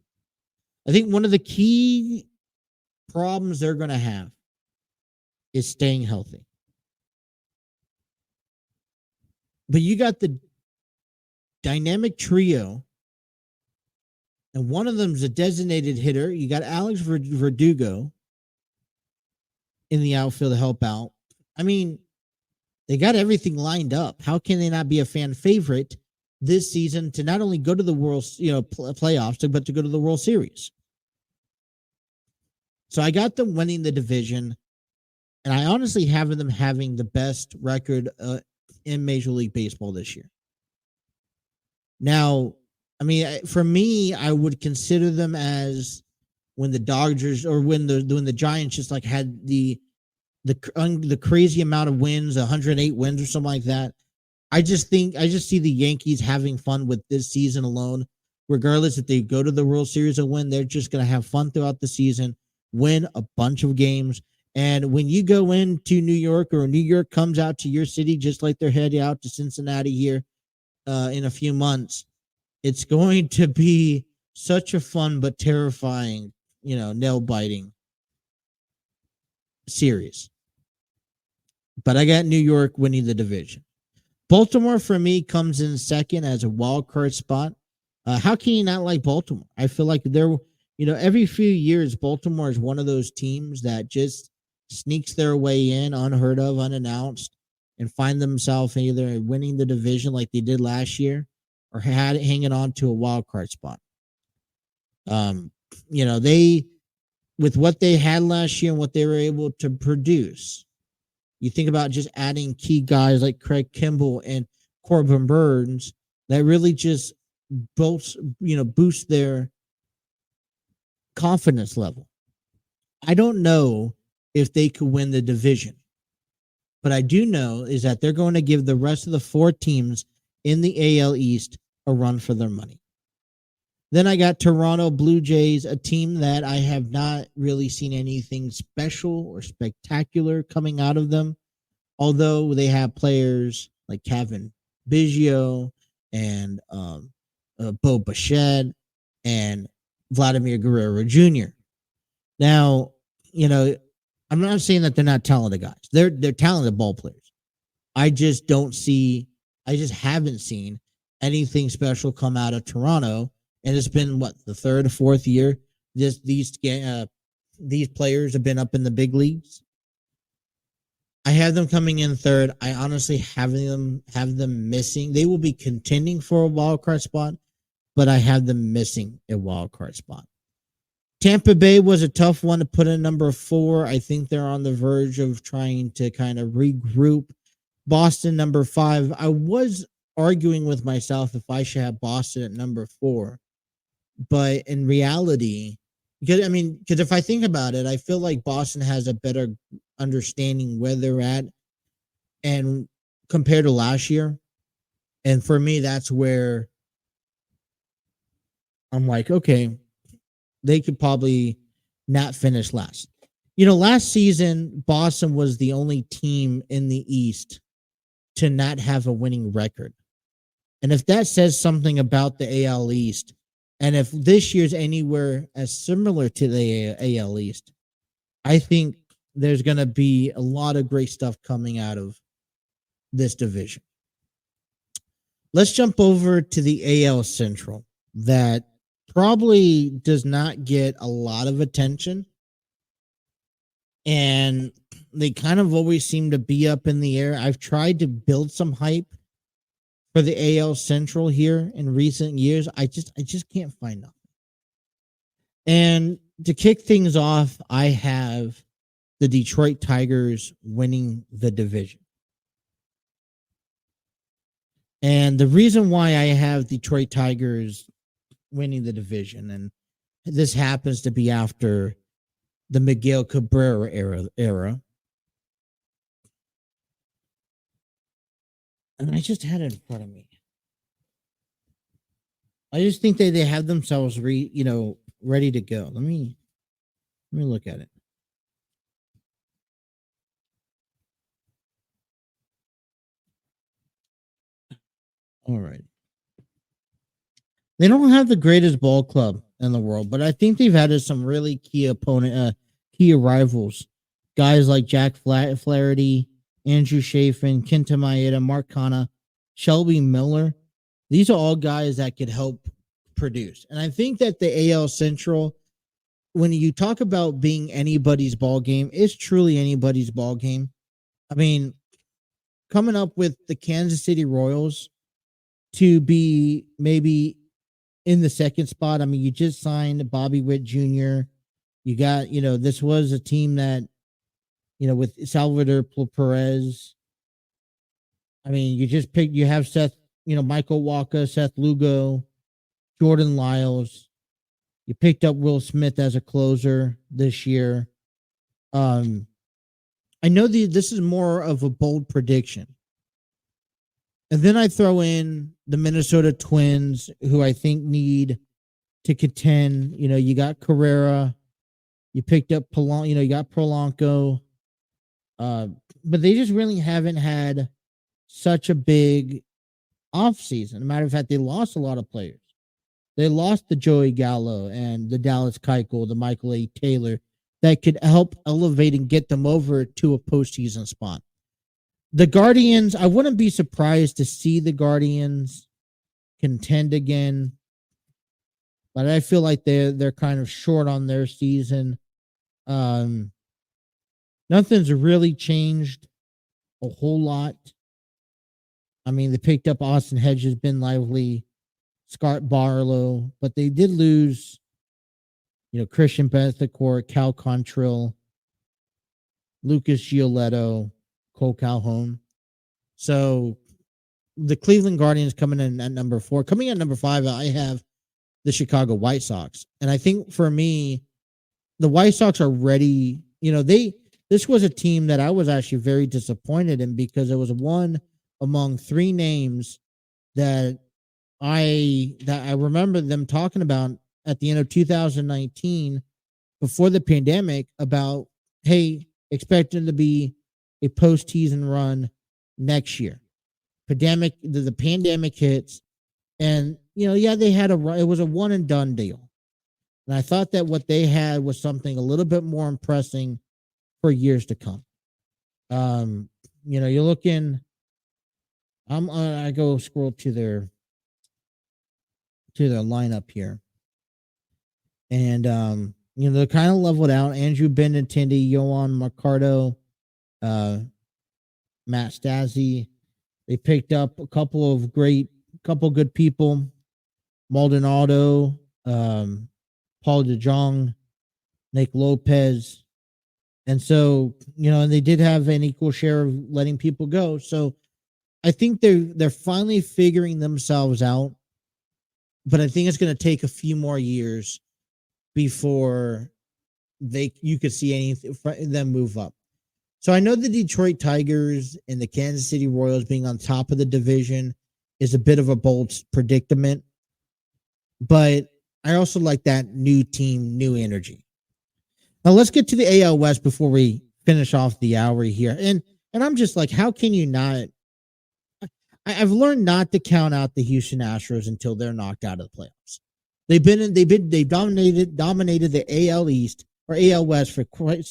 I think one of the key problems they're going to have is staying healthy. But you got the dynamic trio, and one of them is a designated hitter. You got Alex Verdugo in the outfield to help out. I mean, they got everything lined up. How can they not be a fan favorite this season to not only go to the World, playoffs, but to go to the World Series? So I got them winning the division, and I honestly have them having the best record in Major League Baseball this year. Now, I mean, for me, I would consider them as when the Dodgers or when the Giants just like had the crazy amount of wins, 108 wins or something like that. I just see the Yankees having fun with this season alone. Regardless if they go to the World Series or win, they're just going to have fun throughout the season, win a bunch of games. And when you go into New York or New York comes out to your city, just like they're heading out to Cincinnati here in a few months, it's going to be such a fun but terrifying, nail-biting series. But I got New York winning the division. Baltimore, for me, comes in second as a wild card spot. How can you not like Baltimore? I feel like they're, every few years, Baltimore is one of those teams that just sneaks their way in, unheard of, unannounced, and find themselves either winning the division like they did last year or had it hanging on to a wild card spot. They, with what they had last year and what they were able to produce, you think about just adding key guys like Craig Kimball and Corbin Burns that really just boost their confidence level. I don't know if they could win the division, but I do know is that they're going to give the rest of the four teams in the AL East a run for their money. Then I got Toronto Blue Jays, a team that I have not really seen anything special or spectacular coming out of them, although they have players like Kevin Biggio and Bo Bichette and Vladimir Guerrero Jr. Now, I'm not saying that they're not talented guys. They're talented ball players. I just haven't seen anything special come out of Toronto. And it's been the third or fourth year these players have been up in the big leagues. I have them coming in third. I honestly have them missing. They will be contending for a wild card spot, but I have them missing a wild card spot. Tampa Bay was a tough one to put in number 4. I think they're on the verge of trying to kind of regroup. Boston, number 5. I was arguing with myself if I should have Boston at number 4. But in reality, because if I think about it, I feel like Boston has a better understanding where they're at and compared to last year. And for me, that's where I'm like, okay, they could probably not finish last. Last season, Boston was the only team in the East to not have a winning record. And if that says something about the AL East, and if this year's anywhere as similar to the AL East, I think there's going to be a lot of great stuff coming out of this division. Let's jump over to the AL Central that probably does not get a lot of attention. And they kind of always seem to be up in the air. I've tried to build some hype for the AL Central here in recent years. I just can't find nothing. And to kick things off, I have the Detroit Tigers winning the division. And the reason why I have Detroit Tigers winning the division, and this happens to be after the Miguel Cabrera era. And I just had it in front of me. I just think they have themselves ready to go. Let me look at it. All right. They don't have the greatest ball club in the world, but I think they've had some really key rivals. Guys like Jack Flaherty, Andrew Chafin, Kenta Maeda, Mark Canha, Shelby Miller. These are all guys that could help produce. And I think that the AL Central, when you talk about being anybody's ball game, it's truly anybody's ball game. I mean, coming up with the Kansas City Royals to be maybe in the second spot. I mean, you just signed Bobby Witt Jr. You got, this was a team that, with Salvador Perez. I mean, you have Seth, Michael Wacha, Seth Lugo, Jordan Lyles. You picked up Will Smith as a closer this year. I know this is more of a bold prediction. And then I throw in the Minnesota Twins, who I think need to contend. You got Carrera, you picked up you got Polanco, but they just really haven't had such a big offseason. As a matter of fact, they lost a lot of players. They lost the Joey Gallo and the Dallas Keuchel, the Michael A. Taylor, that could help elevate and get them over to a postseason spot. The Guardians, I wouldn't be surprised to see the Guardians contend again, but I feel like they're kind of short on their season. Nothing's really changed a whole lot. I mean, they picked up Austin Hedges, Ben Lively, Scott Barlow, but they did lose, Christian Bethancourt, Cal Quantrill, Lucas Giolito, Cole Calhoun. So the Cleveland Guardians coming in at number 4. Coming at number 5, I have the Chicago White Sox. And I think for me, the White Sox are ready. This was a team that I was actually very disappointed in because it was one among 3 names that I remember them talking about at the end of 2019 before the pandemic about, hey, expecting to be a postseason run next year. The pandemic hits, and they had it was a one and done deal. And I thought that what they had was something a little bit more impressive for years to come. You're looking. I go scroll to their lineup here, and they're kind of leveled out. Andrew Benintendi, Yohan Mercado, Matt Stassi. They picked up a couple good people, Maldonado, Paul DeJong, Nick Lopez. And so, and they did have an equal share of letting people go. So I think they're finally figuring themselves out, but I think it's going to take a few more years before you could see them move up. So I know the Detroit Tigers and the Kansas City Royals being on top of the division is a bit of a bold predicament, but I also like that new team, new energy. Now let's get to the AL West before we finish off the hour here. And I'm just like, how can you not? I've learned not to count out the Houston Astros until they're knocked out of the playoffs. They've dominated the AL East or AL West for quite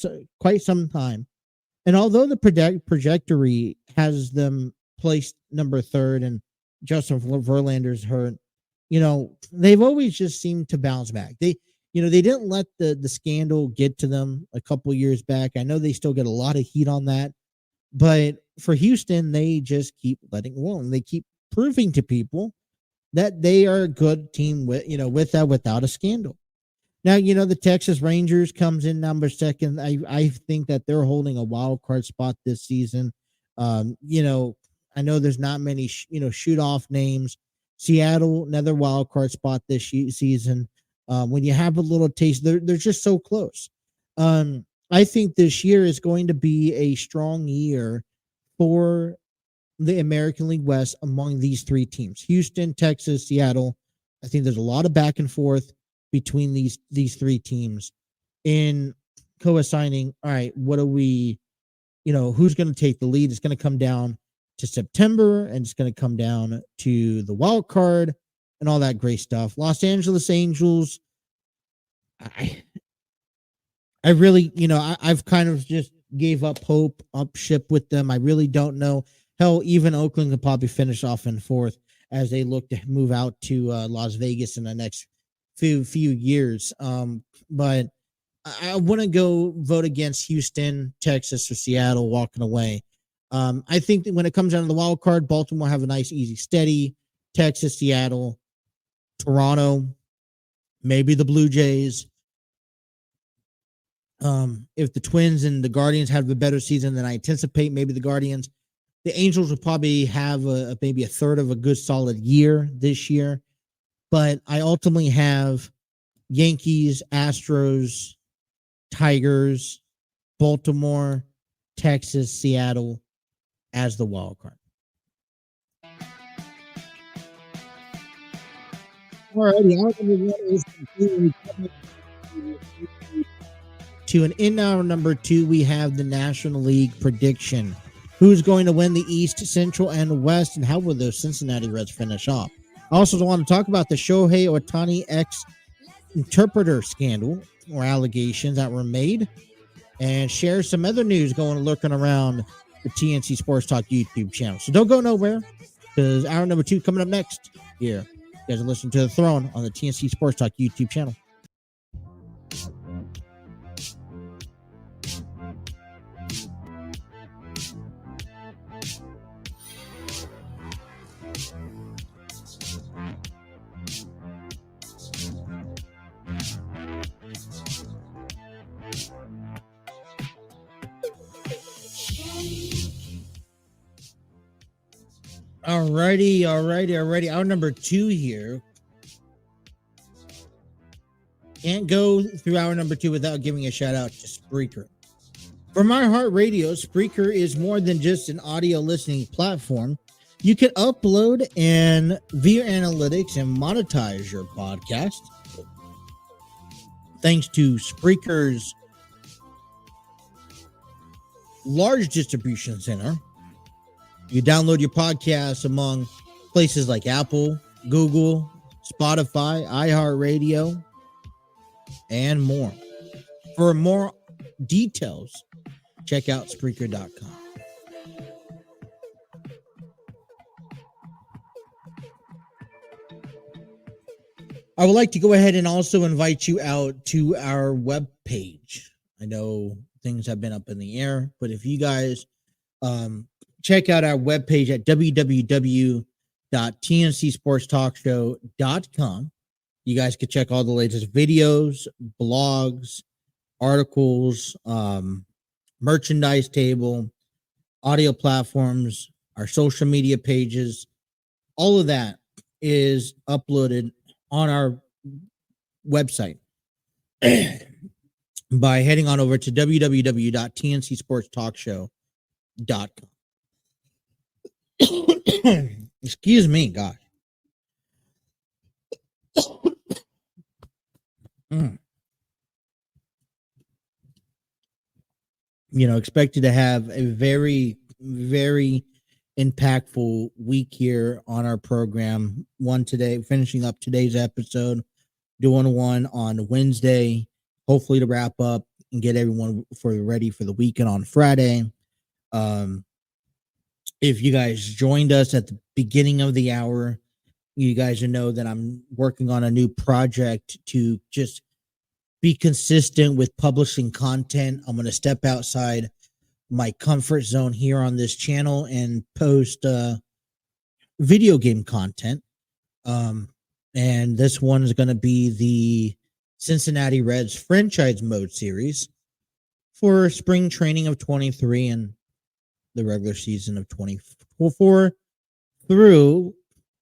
some time. And although the trajectory has them placed number 3rd and Justin Verlander's hurt, they've always just seemed to bounce back. They didn't let the scandal get to them a couple years back. I know they still get a lot of heat on that, but for Houston, they just keep letting it roll and they keep proving to people that they are a good team without a scandal. Now, the Texas Rangers comes in number second. I think that they're holding a wild card spot this season. I know there's not many, shoot off names. Seattle, another wild card spot this season. When you have a little taste, they're just so close. I think this year is going to be a strong year for the American League West among these three teams: Houston, Texas, Seattle. I think there's a lot of back and forth between these three teams in co-assigning. All right, what do we, who's going to take the lead? It's going to come down to September, and it's going to come down to the wild card and all that great stuff. Los Angeles Angels, I really, I've kind of just gave up hope, up ship with them. I really don't know. Hell, even Oakland could probably finish off in fourth as they look to move out to Las Vegas in the next few years. But I wouldn't go vote against Houston, Texas, or Seattle walking away. I think that when it comes down to the wild card, Baltimore have a nice, easy, steady. Texas, Seattle, Toronto, maybe the Blue Jays. If the Twins and the Guardians have a better season than I anticipate, maybe the Guardians. The Angels will probably have maybe a third of a good solid year this year. But I ultimately have Yankees, Astros, Tigers, Baltimore, Texas, Seattle as the wild card. Alrighty, in hour number 2, we have the National League prediction. Who's going to win the East, Central, and West, and how will those Cincinnati Reds finish off? I also want to talk about the Shohei Ohtani interpreter scandal or allegations that were made, and share some other news lurking around the TNC Sports Talk YouTube channel. So don't go nowhere, because hour number 2 coming up next here. You guys are listening to The Throne on the TNC Sports Talk YouTube channel. Alrighty. Hour number 2 here. Can't go through hour number 2 without giving a shout out to Spreaker. For iHeartRadio, Spreaker is more than just an audio listening platform. You can upload and via analytics and monetize your podcast. Thanks to Spreaker's large distribution center. You download your podcasts among places like Apple, Google, Spotify, iHeartRadio, and more. For more details, check out Spreaker.com. I would like to go ahead and also invite you out to our webpage. I know things have been up in the air, but if you guys check out our webpage at www.tncsportstalkshow.com. You guys can check all the latest videos, blogs, articles, merchandise table, audio platforms, our social media pages. All of that is uploaded on our website by heading on over to www.tncsportstalkshow.com. Excuse me, gosh. Expected to have a very, very impactful week here on our program. One today, finishing up today's episode, doing one on Wednesday, hopefully to wrap up and get everyone ready for the weekend on Friday. If you guys joined us at the beginning of the hour, you guys know that I'm working on a new project to just be consistent with publishing content. I'm going to step outside my comfort zone here on this channel and post video game content. And this one is going to be the Cincinnati Reds franchise mode series for spring training of 23 and the regular season of 24 through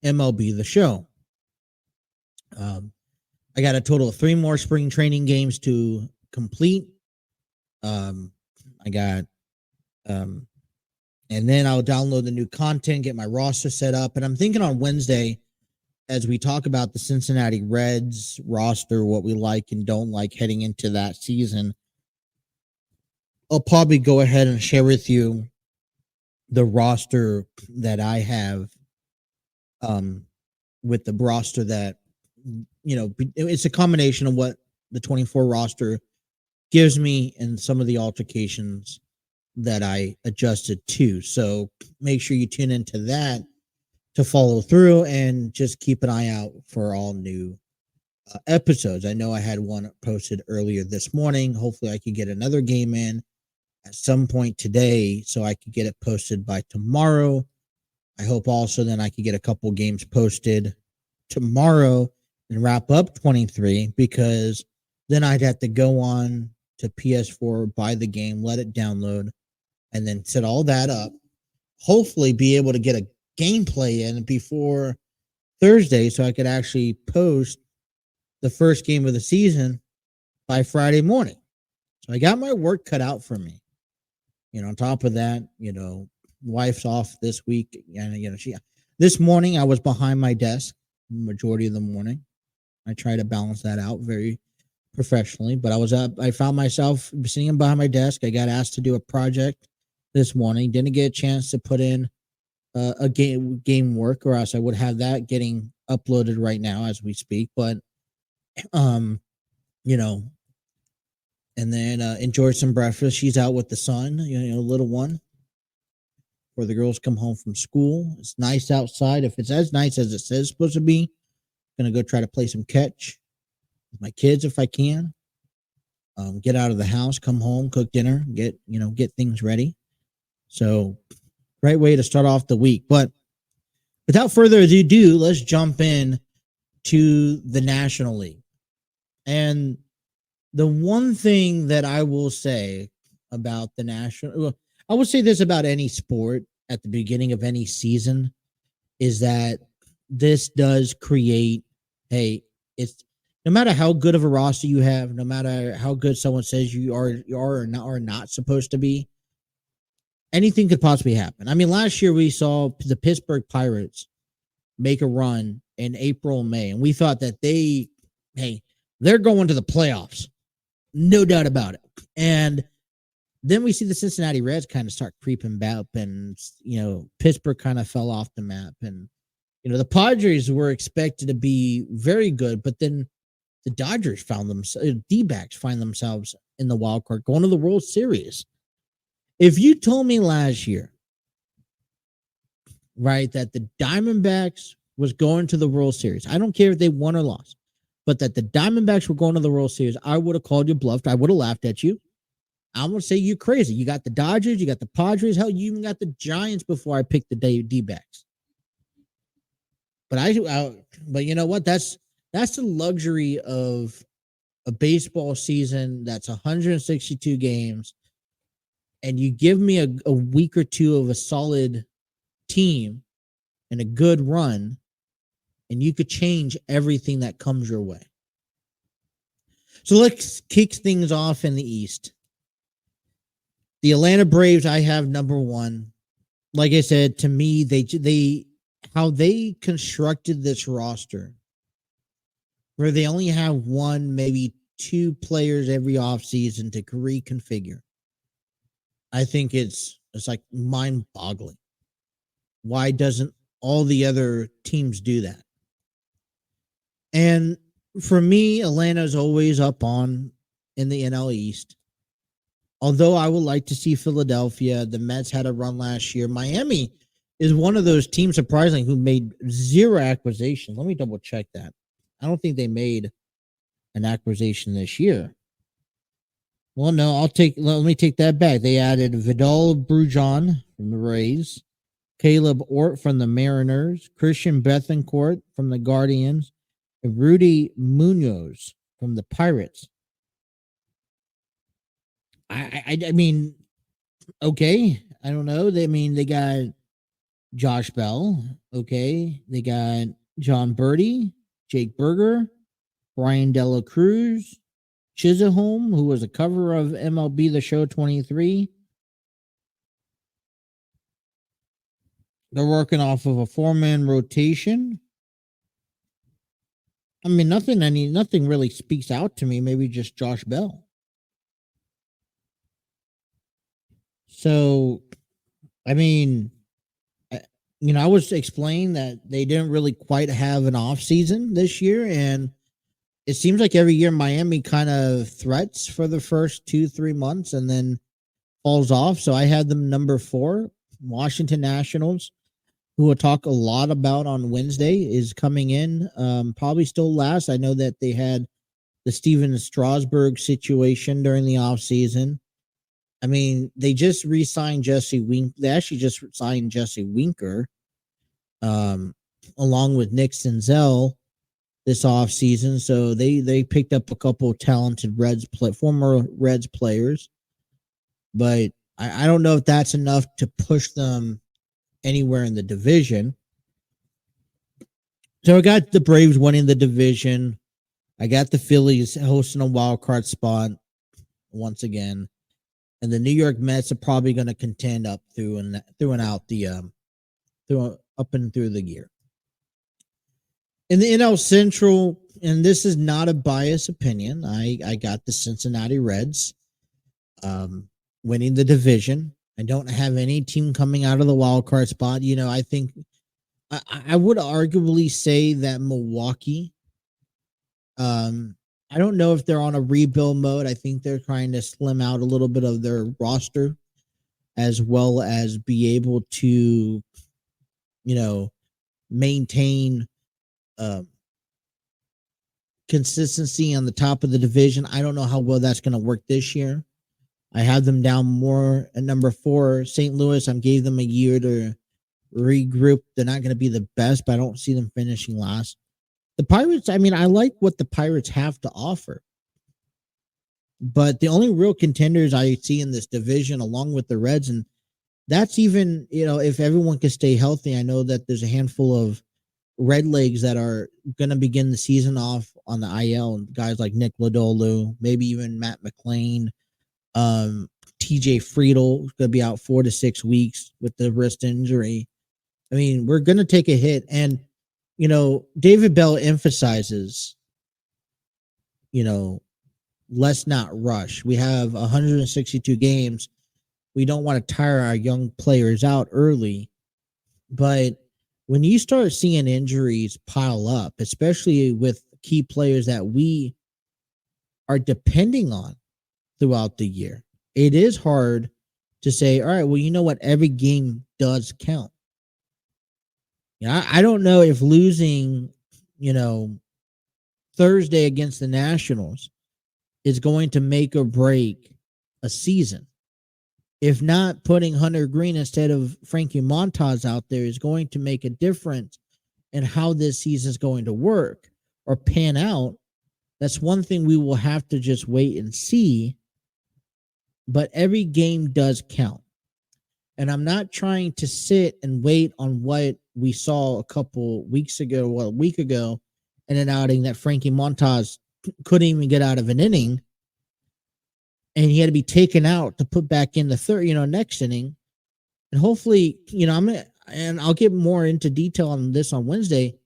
MLB The Show. I got a total of 3 more spring training games to complete. I got, and then I'll download the new content, get my roster set up. And I'm thinking on Wednesday, as we talk about the Cincinnati Reds roster, what we like and don't like heading into that season, I'll probably go ahead and share with you the roster that I have, with the roster that, it's a combination of what the 24 roster gives me and some of the altercations that I adjusted to. So make sure you tune into that to follow through and just keep an eye out for all new episodes. I know I had one posted earlier this morning. Hopefully I could get another game in at some point today so I could get it posted by tomorrow. I hope also then I could get a couple games posted tomorrow and wrap up 23, because then I'd have to go on to PS4, buy the game, let it download, and then set all that up. Hopefully be able to get a gameplay in before Thursday so I could actually post the first game of the season by Friday morning. So I got my work cut out for me. On top of that, wife's off this week, and this morning I was behind my desk majority of the morning. I try to balance that out very professionally, but I found myself sitting behind my desk. I got asked to do a project this morning. Didn't get a chance to put in a game work, or else I would have that getting uploaded right now as we speak. But and then enjoyed some breakfast. She's out with the son, little one, where the girls come home from school. It's nice outside. If it's as nice as it says it's supposed to be, I'm gonna go try to play some catch with my kids if I can. Get out of the house, come home, cook dinner, get things ready. So great way to start off the week. But without further ado, let's jump in to the National League. And the one thing that I will say about the National, I would say this about any sport at the beginning of any season, is that this does create, it's no matter how good of a roster you have, no matter how good someone says you are or not supposed to be, anything could possibly happen. I mean, last year we saw the Pittsburgh Pirates make a run in April and May, and we thought that they're going to the playoffs. No doubt about it. And then we see the Cincinnati Reds kind of start creeping back, and, Pittsburgh kind of fell off the map. And, the Padres were expected to be very good, but then the Dodgers D-backs find themselves in the wild card going to the World Series. If you told me last year, right, that the Diamondbacks was going to the World Series, I don't care if they won or lost, but that the Diamondbacks were going to the World Series, I would have called you bluffed. I would have laughed at you. I'm going to say you crazy. You got the Dodgers, you got the Padres. Hell, you even got the Giants before I picked the D-backs. But you know what? That's the luxury of a baseball season that's 162 games, and you give me a week or two of a solid team and a good run, and you could change everything that comes your way. So let's kick things off in the East. The Atlanta Braves, I have number one. Like I said, to me, how they constructed this roster, where they only have one, maybe two players every offseason to reconfigure. I think it's like mind-boggling. Why doesn't all the other teams do that? And for me, Atlanta's always up on in the NL East. Although I would like to see Philadelphia. The Mets had a run last year. Miami is one of those teams, surprisingly, who made zero acquisition. Let me double check that. I don't think they made an acquisition this year. Well, no, let me take that back. They added Vidal Brujan from the Rays, Caleb Ort from the Mariners, Christian Bethencourt from the Guardians, and Rudy Munoz from the Pirates. I mean, okay. I don't know. They got Josh Bell. Okay. They got John Birdie, Jake Berger, Brian Dela Cruz, Chisholm, who was a cover of MLB The Show 23. They're working off of a 4-man rotation. I mean, nothing really speaks out to me. Maybe just Josh Bell. So, I mean, I was explaining that they didn't really quite have an off season this year, and it seems like every year Miami kind of threats for the first 2-3 months and then falls off. So I had them number 4, Washington Nationals, who we'll talk a lot about on Wednesday, is coming in. Probably still last. I know that they had the Steven Strasburg situation during the offseason. I mean, they just re-signed Jesse Winker. They actually just signed Jesse Winker along with Nick Senzel this offseason. So they picked up a couple of talented former Reds players. But I don't know if that's enough to push them anywhere in the division. So I got the Braves winning the division. I got the Phillies hosting a wild card spot once again. And the New York Mets are probably going to contend up through and out the up and through the year. In the NL Central, and this is not a biased opinion, I got the Cincinnati Reds winning the division. I don't have any team coming out of the wild card spot. I think I would arguably say that Milwaukee. I don't know if they're on a rebuild mode. I think they're trying to slim out a little bit of their roster as well as be able to, maintain consistency on the top of the division. I don't know how well that's going to work this year. I have them down more at number 4. St. Louis, I gave them a year to regroup. They're not going to be the best, but I don't see them finishing last. The Pirates, I mean, I like what the Pirates have to offer. But the only real contenders I see in this division, along with the Reds, and that's even, if everyone can stay healthy, I know that there's a handful of Red Legs that are going to begin the season off on the IL, and guys like Nick Lodolo, maybe even Matt McLean, TJ Friedel is going to be out 4 to 6 weeks with the wrist injury. I mean, we're going to take a hit. And, David Bell emphasizes, let's not rush. We have 162 games. We don't want to tire our young players out early. But when you start seeing injuries pile up, especially with key players that we are depending on throughout the year, it is hard to say, all right, well, you know what? Every game does count. I don't know if losing, Thursday against the Nationals is going to make or break a season. If not, putting Hunter Green instead of Frankie Montas out there is going to make a difference in how this season is going to work or pan out. That's one thing we will have to just wait and see. But every game does count. And I'm not trying to sit and wait on what we saw a week ago, in an outing that Frankie Montas couldn't even get out of an inning. And he had to be taken out to put back in the third, next inning. And hopefully, and I'll get more into detail on this on Wednesday.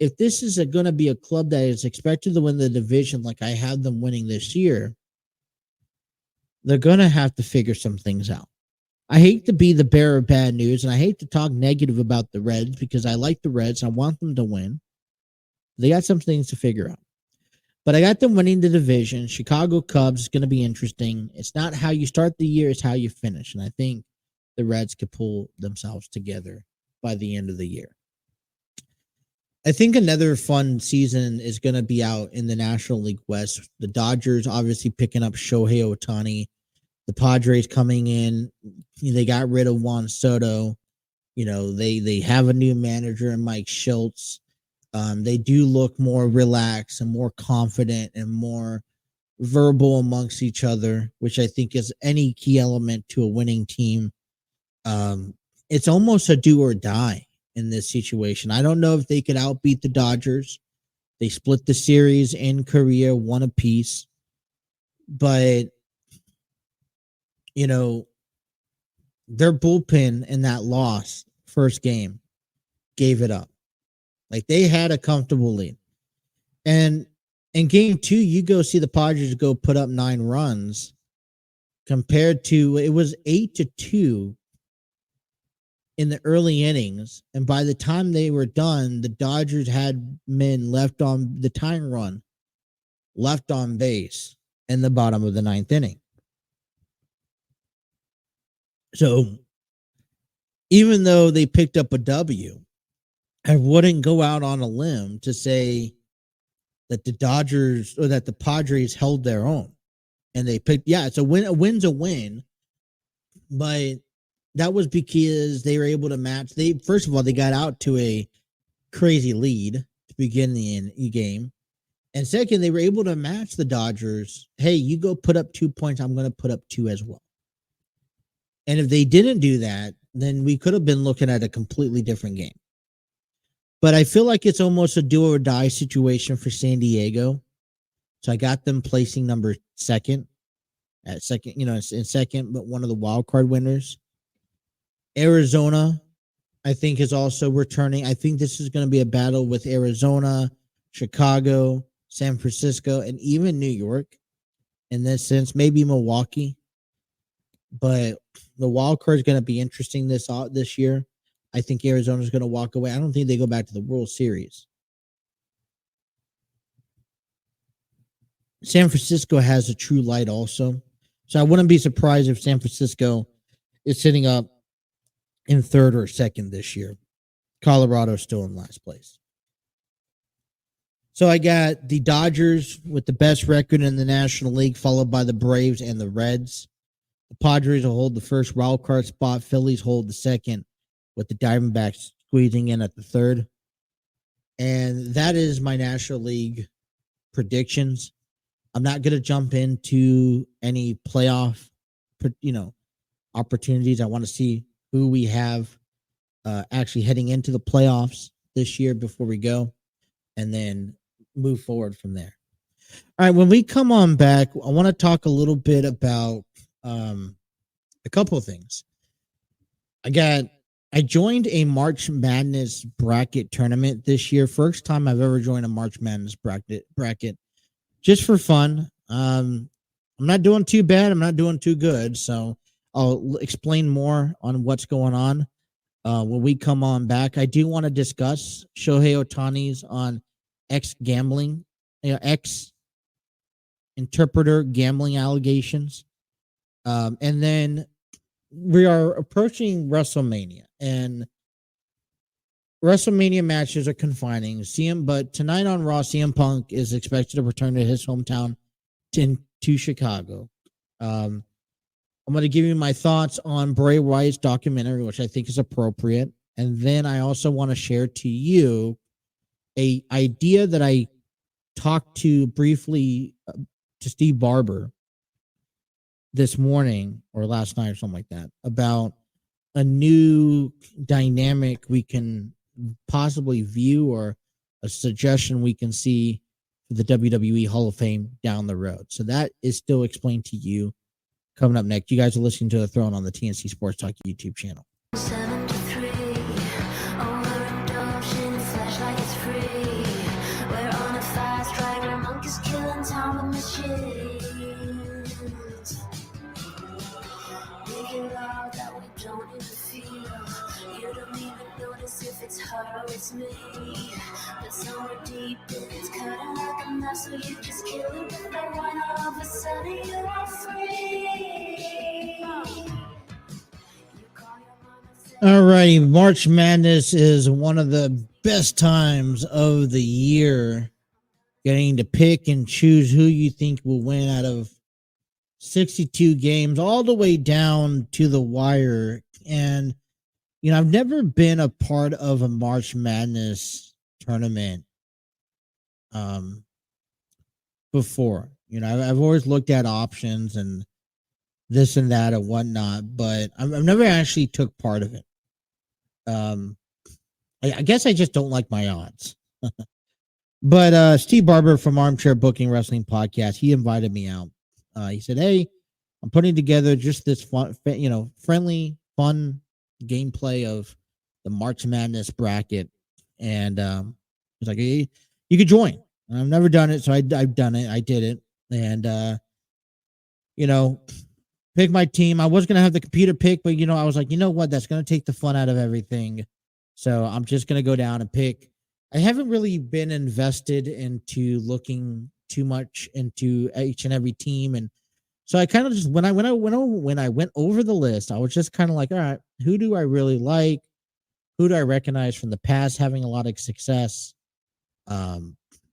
If this is going to be a club that is expected to win the division like I have them winning this year, they're going to have to figure some things out. I hate to be the bearer of bad news, and I hate to talk negative about the Reds because I like the Reds. I want them to win. They got some things to figure out. But I got them winning the division. Chicago Cubs is going to be interesting. It's not how you start the year, it's how you finish. And I think the Reds could pull themselves together by the end of the year. I think another fun season is going to be out in the National League West. The Dodgers obviously picking up Shohei Ohtani. The Padres coming in. They got rid of Juan Soto. They have a new manager in Mike Schultz. They do look more relaxed and more confident and more verbal amongst each other, which I think is any key element to a winning team. It's almost a do or die in this situation. I don't know if they could outbeat the Dodgers. They split the series in Korea, one apiece. But, their bullpen in that loss, first game, gave it up. Like, they had a comfortable lead. And in game 2, you go see the Padres go put up 9 runs compared to, it was 8-2 in the early innings. And by the time they were done, the Dodgers had men left on the tying run, left on base in the bottom of the 9th inning. So even though they picked up a W, I wouldn't go out on a limb to say that the Dodgers or that the Padres held their own. And they picked, it's a win. A win's a win. But that was because they were able to match. First of all, they got out to a crazy lead to begin the game. And second, they were able to match the Dodgers. Hey, you go put up 2 points. I'm going to put up 2 as well. And if they didn't do that, then we could have been looking at a completely different game. But I feel like it's almost a do or die situation for San Diego. So I got them placing number second, in second, but one of the wild card winners. Arizona, I think, is also returning. I think this is going to be a battle with Arizona, Chicago, San Francisco, and even New York in this sense, maybe Milwaukee. But the wild card is going to be interesting this year. I think Arizona is going to walk away. I don't think they go back to the World Series. San Francisco has a true light also. So I wouldn't be surprised if San Francisco is sitting up in third or second this year. Colorado still in last place. So I got the Dodgers with the best record in the National League, followed by the Braves and the Reds. The Padres will hold the first wild card spot. Phillies hold the second, with the Diamondbacks squeezing in at the third. And that is my National League predictions. I'm not going to jump into any playoff, opportunities. I want to see who we have actually heading into the playoffs this year before we go, and then move forward from there. All right, when we come on back, I want to talk a little bit about a couple of things. I joined a March Madness bracket tournament this year. First time I've ever joined a March Madness bracket just for fun. I'm not doing too bad. I'm not doing too good. So I'll explain more on what's going on when we come on back. I do want to discuss Shohei Ohtani's on X interpreter gambling allegations. And then we are approaching WrestleMania, and WrestleMania matches are confining. But tonight on Raw, CM Punk is expected to return to his hometown to Chicago. I'm going to give you my thoughts on Bray Wyatt's documentary, which I think is appropriate. And then I also want to share to you a idea that I talked to briefly to Steve Barber this morning or last night or something like that about a new dynamic we can possibly view, or a suggestion we can see for the WWE Hall of Fame down the road. So that is still explained to you coming up next. You guys are listening to The Throne on the TNC Sports Talk YouTube channel. 73, overindulging, flesh like it's free. We're on a fast track where monkeys killing time with machines. Make it all that we don't even feel. You don't even notice if it's her or it's me. But somewhere deep in it's cutting like a knife, so you just kill it with the one. All of a sudden you are free. All righty. March Madness is one of the best times of the year, getting to pick and choose who you think will win out of 62 games all the way down to the wire. And I've never been a part of a March Madness tournament before. I've always looked at options and this and that and whatnot, but I've never actually took part of it. I guess I just don't like my odds. But Steve Barber from Armchair Booking Wrestling Podcast, he invited me out. He said, "Hey, I'm putting together just this fun, friendly, fun gameplay of the March Madness bracket," and he's like, "Hey, you could join." And I've never done it, so I've done it. I did it, and pick my team. I was gonna have the computer pick, but I was like, you know what? That's gonna take the fun out of everything. So I'm just gonna go down and pick. I haven't really been invested into looking too much into each and every team, and so I kind of just when I went over the list, I was just kind of like, all right, who do I really like? Who do I recognize from the past having a lot of success?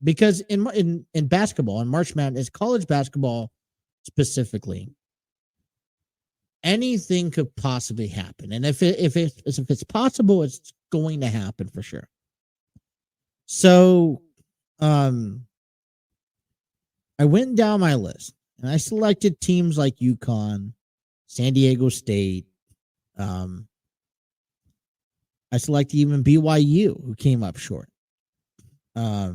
Because in basketball, in March Madness, college basketball specifically, anything could possibly happen, and if it's possible, it's going to happen for sure. So, I went down my list and I selected teams like UConn, San Diego State. I selected even BYU, who came up short. UNC,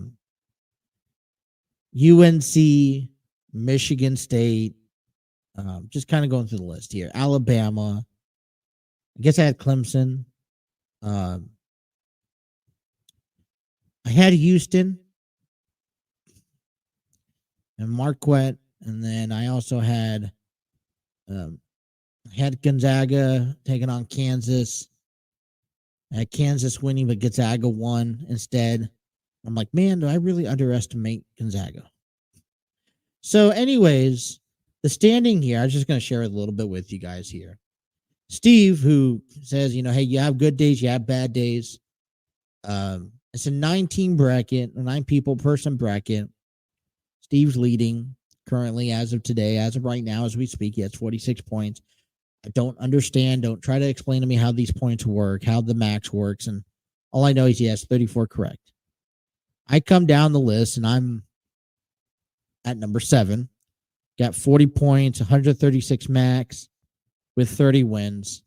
Michigan State. Just kind of going through the list here. Alabama. I guess I had Clemson. I had Houston and Marquette, and then I also had Gonzaga taking on Kansas. I had Kansas winning, but Gonzaga won instead. I'm like, man, do I really underestimate Gonzaga? So, anyways, the standing here, I was just going to share a little bit with you guys here. Steve, who says, hey, you have good days, you have bad days. It's a 9-team bracket, a 9-person bracket. Steve's leading currently as of today, as of right now, as we speak. He has 46 points. I don't understand. Don't try to explain to me how these points work, how the max works. And all I know is he has 34 correct. I come down the list and I'm at number 7. Got 40 points, 136 max with 30 wins.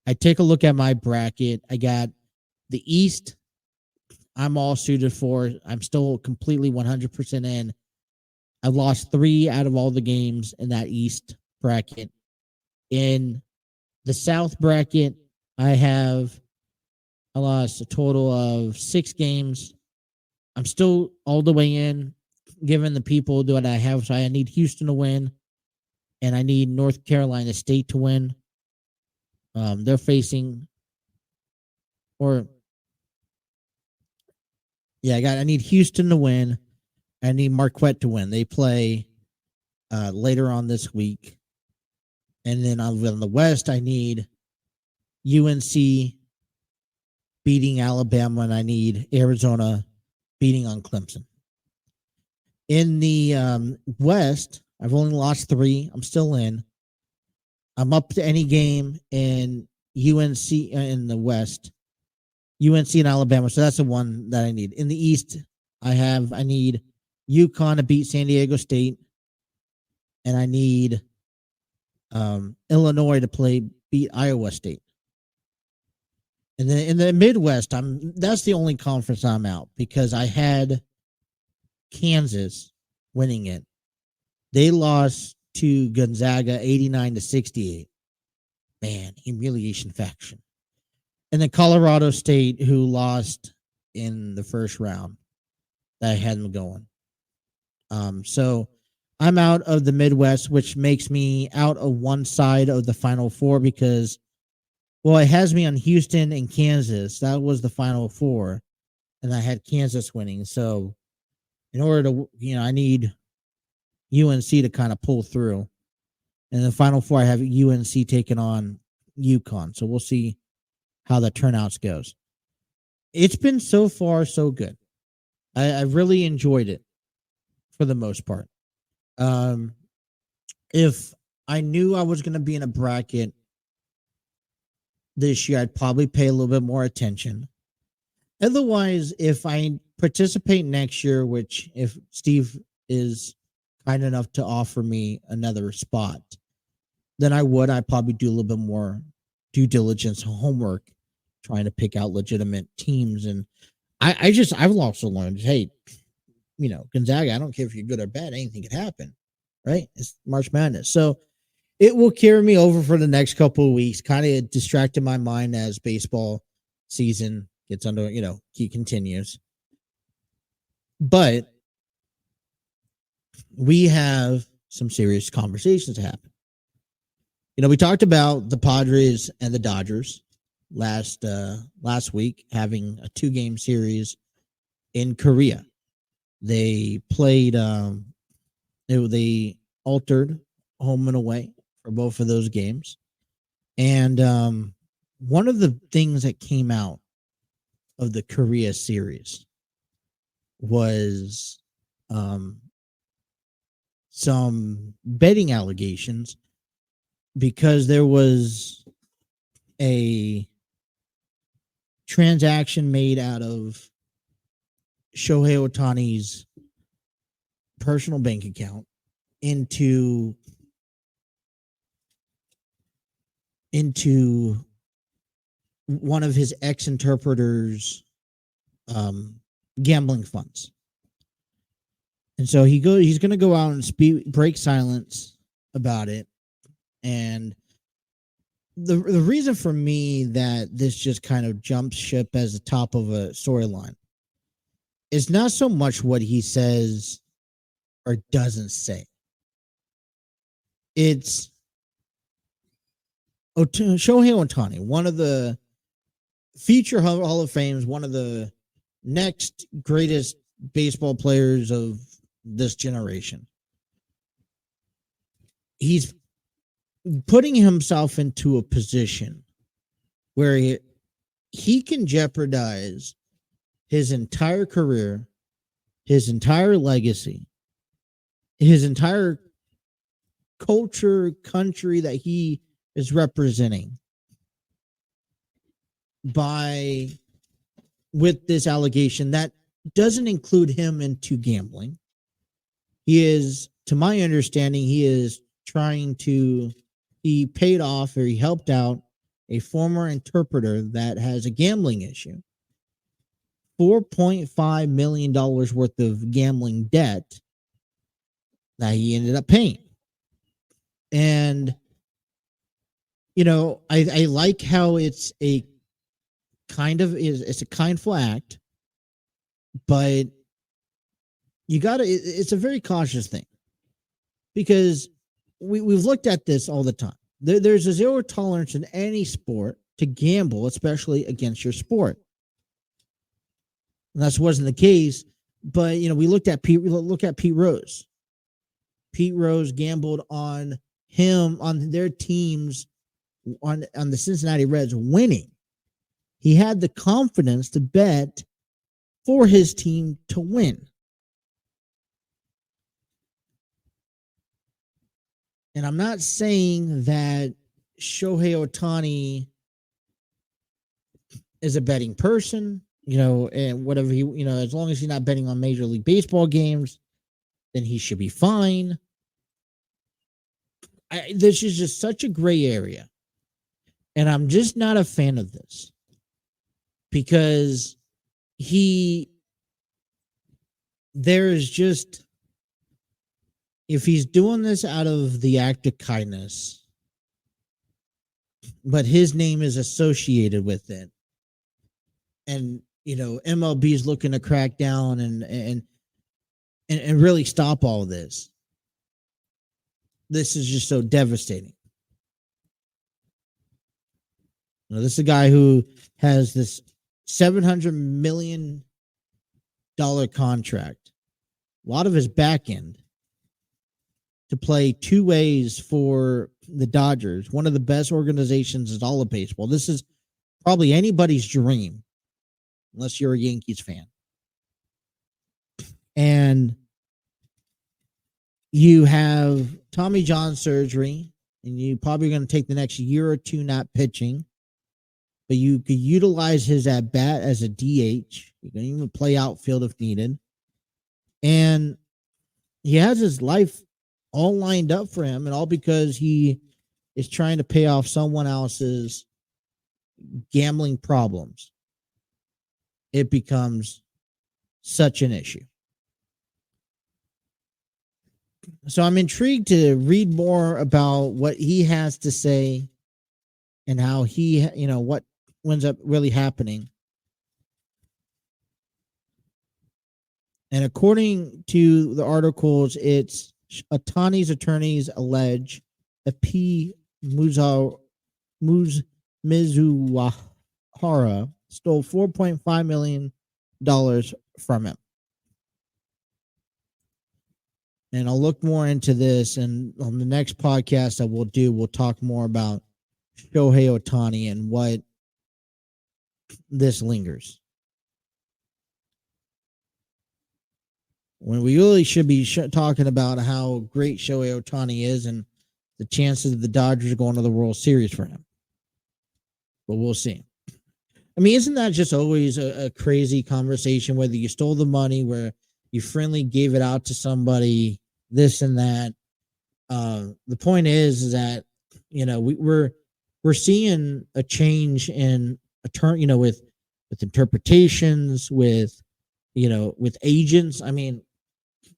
I take a look at my bracket. I got the East. I'm all suited for. I'm still completely 100% in. I've lost 3 out of all the games in that East bracket. In the South bracket, I lost a total of 6 games. I'm still all the way in, given the people that I have. So I need Houston to win, and I need North Carolina State to win. They're facing, I need Houston to win. I need Marquette to win. They play later on this week. And then on the West, I need UNC beating Alabama, and I need Arizona beating on Clemson. In the West, I've only lost 3. I'm still in. I'm up to any game in UNC in the West. UNC and Alabama, so that's the one that I need. In the East, I need UConn to beat San Diego State, and I need Illinois to beat Iowa State. And then in the Midwest, that's the only conference I'm out, because I had Kansas winning it. They lost to Gonzaga 89-68. Man, humiliation faction. And then Colorado State, who lost in the first round, that I had them going. So I'm out of the Midwest, which makes me out of one side of the Final Four, because, it has me on Houston and Kansas. That was the Final Four, and I had Kansas winning. So in order to, I need UNC to kind of pull through. And the Final Four, I have UNC taking on UConn. So we'll see how the turnouts goes. It's been so far so good. I've really enjoyed it for the most part. If I knew I was going to be in a bracket this year, I'd probably pay a little bit more attention. Otherwise, if I participate next year, which if Steve is kind enough to offer me another spot, then I'd probably do a little bit more due diligence, homework, trying to pick out legitimate teams. And I've also learned, hey, Gonzaga, I don't care if you're good or bad, anything can happen, right? It's March Madness. So it will carry me over for the next couple of weeks, kind of distracting my mind as baseball season gets under, continues. But we have some serious conversations to happen. We talked about the Padres and the Dodgers last week having a 2-game series in Korea. They played they altered home and away for both of those games. And one of the things that came out of the Korea series was some betting allegations, because there was a transaction made out of Shohei Ohtani's personal bank account into one of his ex-interpreters' gambling funds. And so he's going to go out and break silence about it. And the reason for me that this just kind of jumps ship as the top of a storyline is not so much what he says or doesn't say. It's Shohei Ohtani, one of the future Hall of Fames, one of the next greatest baseball players of this generation. He's putting himself into a position where he can jeopardize his entire career, his entire legacy, his entire culture, country that he is representing with this allegation that doesn't include him into gambling. He is, to my understanding, he paid off, or he helped out a former interpreter that has a gambling issue. $4.5 million worth of gambling debt that he ended up paying. And, I like how it's a kindful act, but it's a very cautious thing, because we've looked at this all the time. There's a zero tolerance in any sport to gamble, especially against your sport. And that wasn't the case, but we look at Pete Rose. Pete Rose gambled on their teams, on the Cincinnati Reds winning. He had the confidence to bet for his team to win. And I'm not saying that Shohei Ohtani is a betting person, and whatever as long as he's not betting on Major League Baseball games, then he should be fine. This is just such a gray area. And I'm just not a fan of this, because if he's doing this out of the act of kindness, but his name is associated with it, and MLB is looking to crack down and really stop all this. This is just so devastating. This is a guy who has this $700 million contract, a lot of his back end, to play 2 ways for the Dodgers, one of the best organizations in all of baseball. This is probably anybody's dream, unless you're a Yankees fan. And you have Tommy John surgery, and you're probably going to take the next year or two not pitching. but you could utilize his at bat as a DH. You can even play outfield if needed. And he has his life all lined up for him, and all because he is trying to pay off someone else's gambling problems. It becomes such an issue. So I'm intrigued to read more about what he has to say and how he, what ends up really happening. And according to the articles, it's Ohtani's attorneys allege that P. Mizuhara stole $4.5 million from him. And I'll look more into this, and on the next podcast that we'll talk more about Shohei Ohtani and what this lingers. When we really should be talking about how great Shohei Ohtani is and the chances of the Dodgers going to the World Series for him. But we'll see. I mean, isn't that just always a crazy conversation, whether you stole the money, where you friendly gave it out to somebody, this and that? The point is that, we're seeing a change in a turn, with interpretations, with agents. I mean,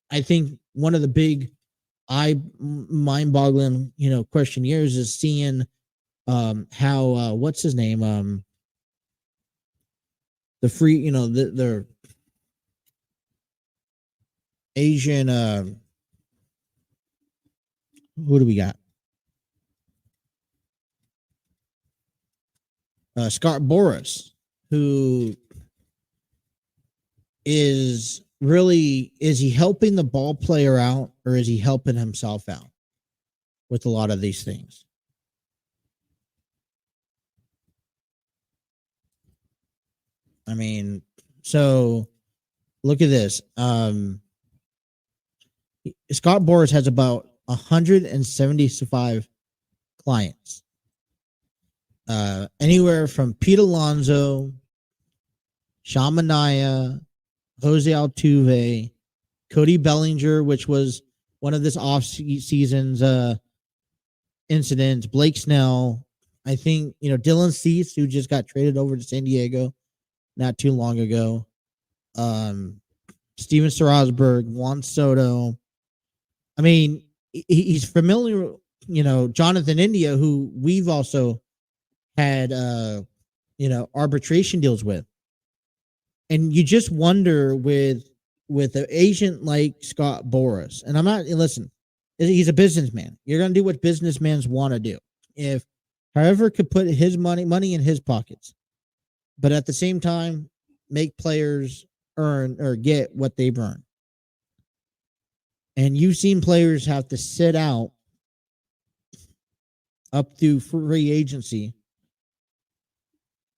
I think one of the big mind-boggling, questionnaires is seeing how what's his name? The free, the Asian, who do we got? Scott Boras, who is he helping the ball player out, or is he helping himself out with a lot of these things? I mean, so look at this. Scott Boras has about 175 clients. Anywhere from Pete Alonso, Sean Manaea, Jose Altuve, Cody Bellinger, which was one of this off-season's incidents, Blake Snell. I think, Dylan Cease, who just got traded over to San Diego not too long ago. Steven Strasburg, Juan Soto. I mean, he's familiar, Jonathan India, who we've also had, arbitration deals with. And you just wonder with an agent like Scott Boras, and listen, he's a businessman. You're going to do what businessmen want to do. If however could put his money in his pockets, but at the same time, make players earn or get what they've earned. And you've seen players have to sit out up through free agency,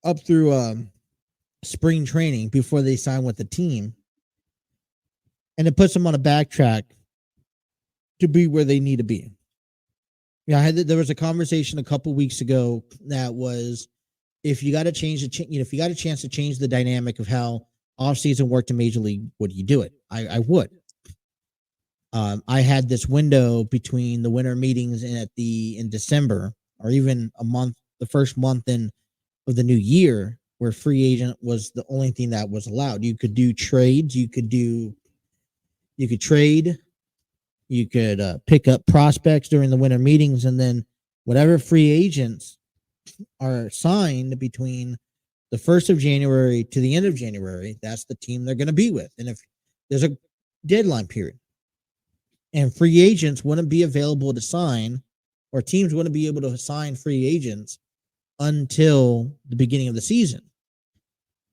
up through spring training before they sign with the team. And it puts them on a backtrack to be where they need to be. Yeah, there was a conversation a couple weeks ago that was, if you got a chance to change the dynamic of how offseason worked in Major League, would you do it? I would. I had this window between the winter meetings in December, or even the first month of the new year, where free agent was the only thing that was allowed. You could do trades. You could trade. You could pick up prospects during the winter meetings, and then whatever free agents are signed between the 1st of January to the end of January, that's the team they're going to be with. And if there's a deadline period and free agents wouldn't be available to sign, or teams wouldn't be able to sign free agents until the beginning of the season,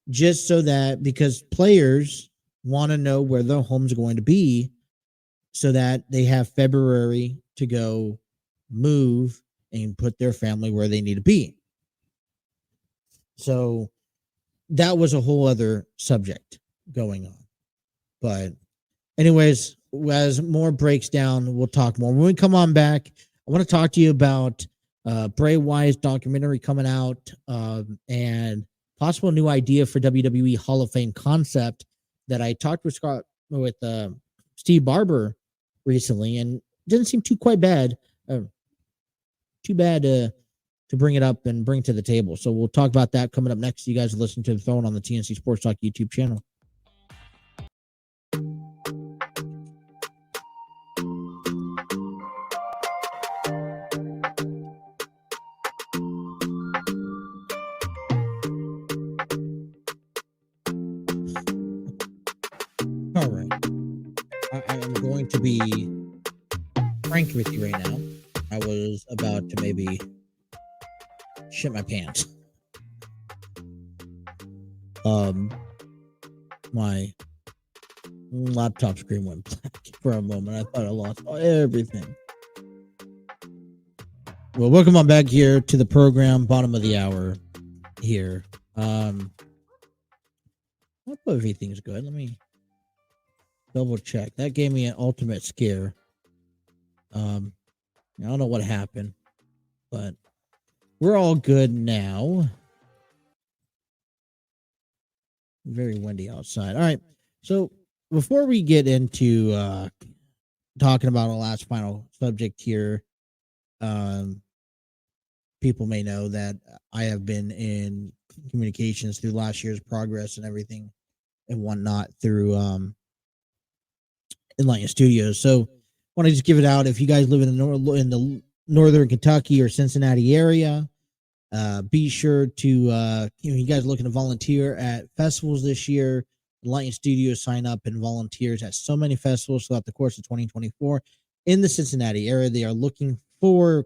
just so that, because players want to know where their home's going to be, so that they have February to go move and put their family where they need to be. So that was a whole other subject going on. But anyways, as more breaks down, we'll talk more. When we come on back, I want to talk to you about Bray Wyatt's documentary coming out, and possible new idea for WWE Hall of Fame concept that I talked with Steve Barber recently, and it didn't seem too bad to bring it up and bring to the table. So we'll talk about that coming up next. You guys are listening to The Phone on the TNC Sports Talk YouTube channel. All right. I'm going to be frank with you right now. I was about to maybe shit my pants. My laptop screen went black for a moment. I thought I lost everything. Well, welcome on back here to the program, bottom of the hour here. I hope everything's good. Let me double check. That gave me an ultimate scare. I don't know what happened, but we're all good now. Very windy outside. All right. So before we get into talking about our last final subject here, people may know that I have been in communications through last year's progress and everything and whatnot through Enlighten Studios. So I want to just give it out. If you guys live in the northern Kentucky or Cincinnati area, be sure to you guys are looking to volunteer at festivals this year. Enlighten Studios sign up and volunteers at so many festivals throughout the course of 2024 in the Cincinnati area. They are looking for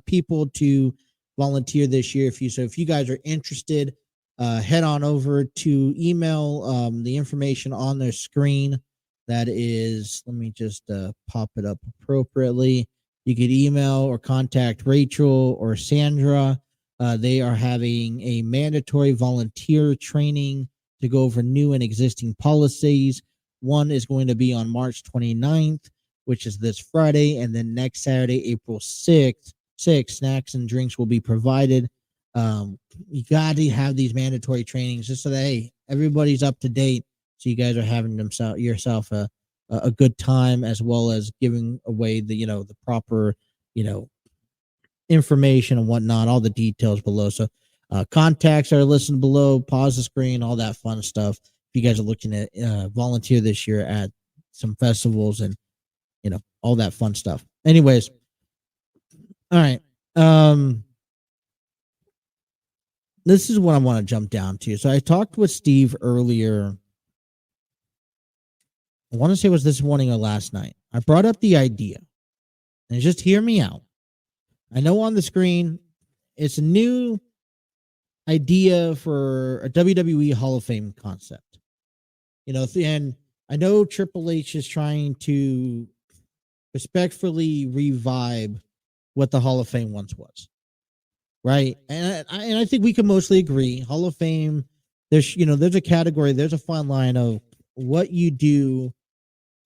people to volunteer this year. If you guys are interested, head on over to email the information on their screen. That is, let me just pop it up appropriately. You could email or contact Rachel or Sandra. They are having a mandatory volunteer training to go over new and existing policies. One is going to be on March 29th, which is this Friday, and then next Saturday, April 6th, snacks and drinks will be provided. You got to have these mandatory trainings just so that, hey, everybody's up to date. So you guys are having yourself a good time, as well as giving away the proper information and whatnot, all the details below. So contacts are listed below. Pause the screen, all that fun stuff. If you guys are looking at volunteer this year at some festivals and all that fun stuff. Anyways, all right. This is what I want to jump down to. So I talked with Steve earlier. I want to say it was this morning or last night. I brought up the idea, and just hear me out. I know on the screen, it's a new idea for a WWE Hall of Fame concept. And I know Triple H is trying to respectfully revive what the Hall of Fame once was, right? And I think we can mostly agree. Hall of Fame, there's a category, there's a fine line of what you do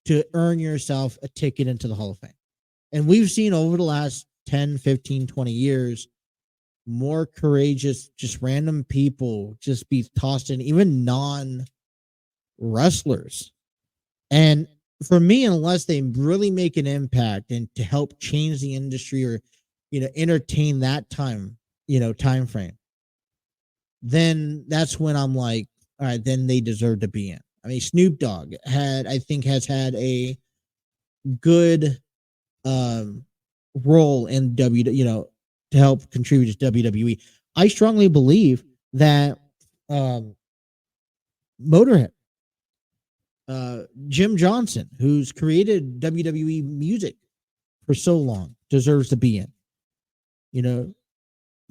to earn yourself a ticket into the Hall of Fame. And we've seen over the last 10, 15, 20 years, more courageous, just random people just be tossed in, even non-wrestlers. And for me, unless they really make an impact and to help change the industry or, entertain that time frame, then that's when I'm like, all right, then they deserve to be in. I mean, Snoop Dogg has had a good role in to help contribute to WWE. I strongly believe that Motorhead, Jim Johnson, who's created WWE music for so long, deserves to be in.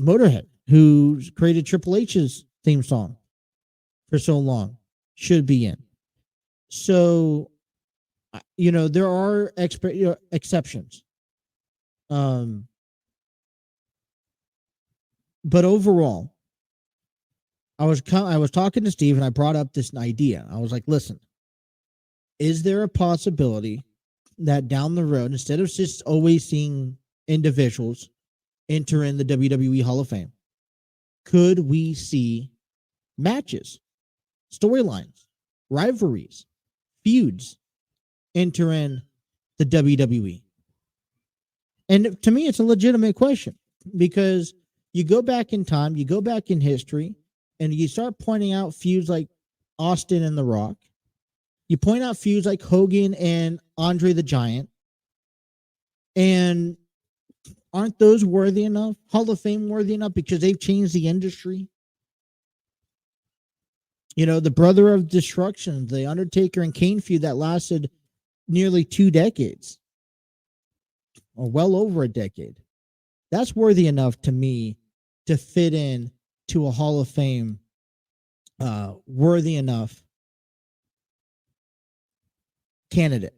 Motorhead, who's created Triple H's theme song for so long, should be in. So, there are exceptions. But overall, I was talking to Steve and I brought up this idea. I was like, listen, is there a possibility that down the road, instead of just always seeing individuals enter in the WWE Hall of Fame, could we see matches, storylines, rivalries, feuds enter in the WWE? And to me, it's a legitimate question, because you go back in time, you go back in history, and you start pointing out feuds like Austin and The Rock. You point out feuds like Hogan and Andre the Giant. And aren't those worthy enough? Hall of Fame worthy enough because they've changed the industry? You know, the Brother of Destruction, the Undertaker and Kane feud that lasted nearly 2 decades, or well over a decade. That's worthy enough to me to fit in to a Hall of Fame, worthy enough candidate.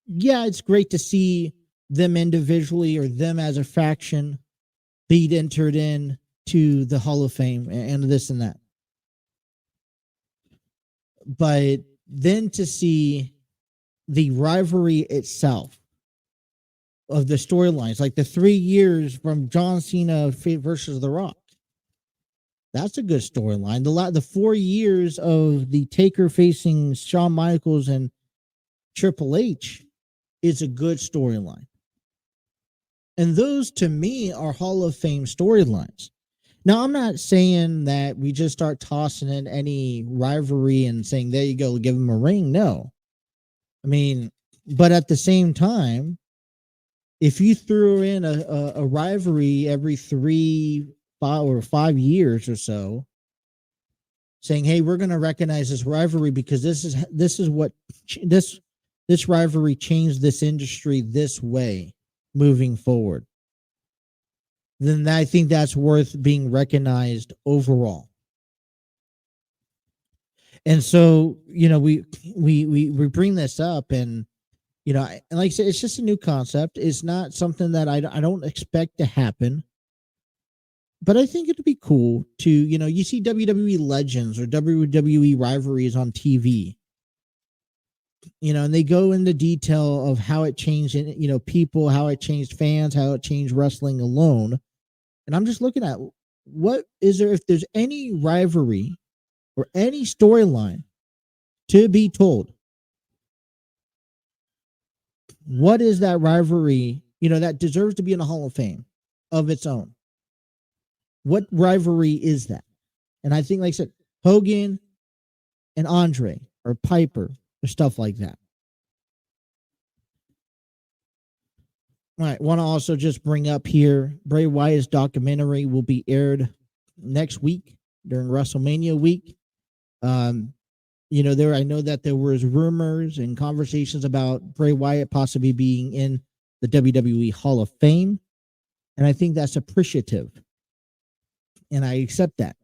Yeah, it's great to see them individually or them as a faction be entered in to the Hall of Fame and this and that. But then to see the rivalry itself of the storylines, like the 3 years from John Cena versus The Rock, that's a good storyline. The 4 years of the Taker facing Shawn Michaels and Triple H is a good storyline. And those, to me, are Hall of Fame storylines. Now, I'm not saying that we just start tossing in any rivalry and saying, there you go, give them a ring. No. I mean, but at the same time, if you threw in a rivalry every 3, 5, or 5 years or so, saying, hey, we're going to recognize this rivalry because this is what this rivalry changed this industry this way moving forward, then I think that's worth being recognized overall. And so, you know, we bring this up, and you know, and like I said, it's just a new concept. It's not something that I don't expect to happen, but I think it'd be cool to, you know, you see WWE legends or WWE rivalries on TV, you know, and they go into detail of how it changed, you know, people, how it changed fans, how it changed wrestling alone. And I'm just looking at what is there, if there's any rivalry or any storyline to be told, what is that rivalry, you know, that deserves to be in a Hall of Fame of its own? What rivalry is that? And I think, like I said, Hogan and Andre or Piper or stuff like that. All right. Want to also just bring up here, Bray Wyatt's documentary will be aired next week during WrestleMania week. You know, I know that there was rumors and conversations about Bray Wyatt possibly being in the WWE Hall of Fame. And I think that's appreciative. And I accept that.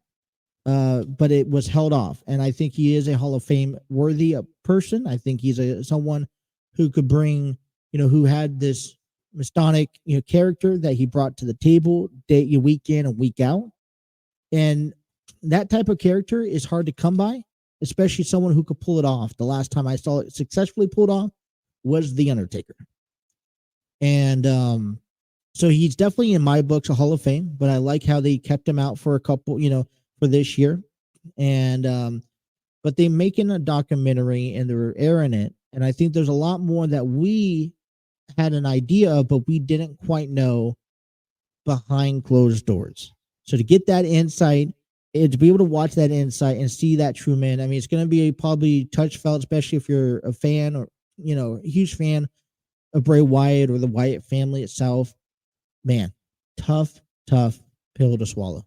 But it was held off. And I think he is a Hall of Fame worthy person. I think he's someone who could bring, you know, who had this Masonic, you know, character that he brought to the table week in and week out. And that type of character is hard to come by, especially someone who could pull it off. The last time I saw it successfully pulled off was The Undertaker. And so he's definitely in my books a Hall of Fame, but I like how they kept him out for a couple, you know, for this year. And but they're making a documentary and they're airing it. And I think there's a lot more that we had an idea of, but we didn't quite know behind closed doors. So to get that insight, to be able to watch that insight and see that true man, I mean, it's going to be probably touch felt, especially if you're a fan or, you know, a huge fan of Bray Wyatt or the Wyatt family itself. Man, tough pill to swallow.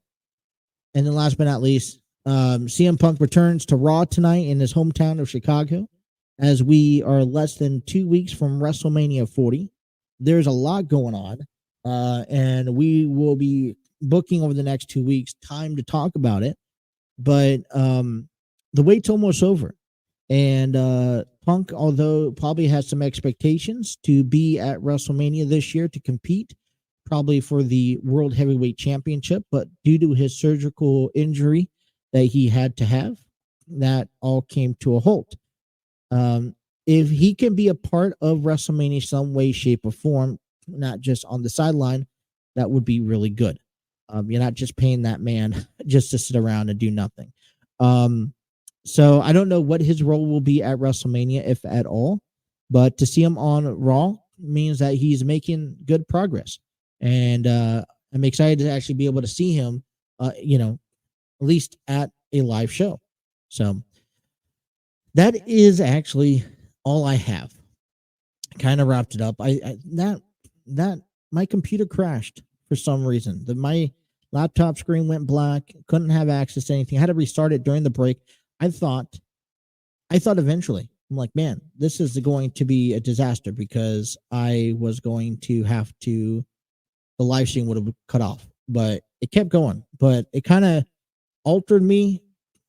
And then last but not least, CM Punk returns to Raw tonight in his hometown of Chicago, as we are less than 2 weeks from WrestleMania 40. There's a lot going on, and we will be booking over the next 2 weeks time to talk about it. But the wait's almost over, and Punk, although probably has some expectations to be at WrestleMania this year to compete, probably for the World Heavyweight Championship, but due to his surgical injury that he had to have, that all came to a halt. If he can be a part of WrestleMania some way, shape, or form, not just on the sideline, that would be really good. You're not just paying that man just to sit around and do nothing. So I don't know what his role will be at WrestleMania, if at all, but to see him on Raw means that he's making good progress. And I'm excited to actually be able to see him, at least at a live show. So that is actually all I have. Kind of wrapped it up. That my computer crashed for some reason. My laptop screen went black. Couldn't have access to anything. I had to restart it during the break. I thought eventually, I'm like, man, this is going to be a disaster because I was going to have to, the live stream would have cut off, but it kept going. But it kind of altered me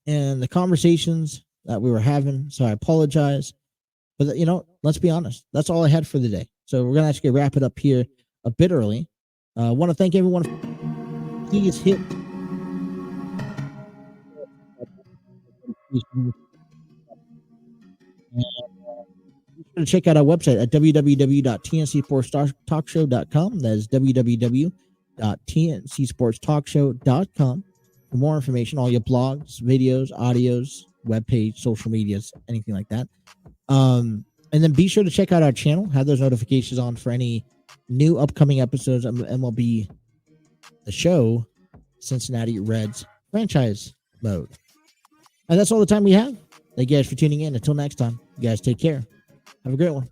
and the conversations that we were having. So I apologize. But, let's be honest. That's all I had for the day. So we're going to actually wrap it up here a bit early. I want to thank everyone. Please hit. And check out our website at www.tncsportstalkshow.com. That is www.tncsportstalkshow.com for more information, all your blogs, videos, audios, webpage, social medias, anything like that. And then be sure to check out our channel, have those notifications on for any new upcoming episodes of MLB The Show, Cincinnati Reds franchise mode. And that's all the time we have. Thank you guys for tuning in. Until next time, you guys take care. Have a great one.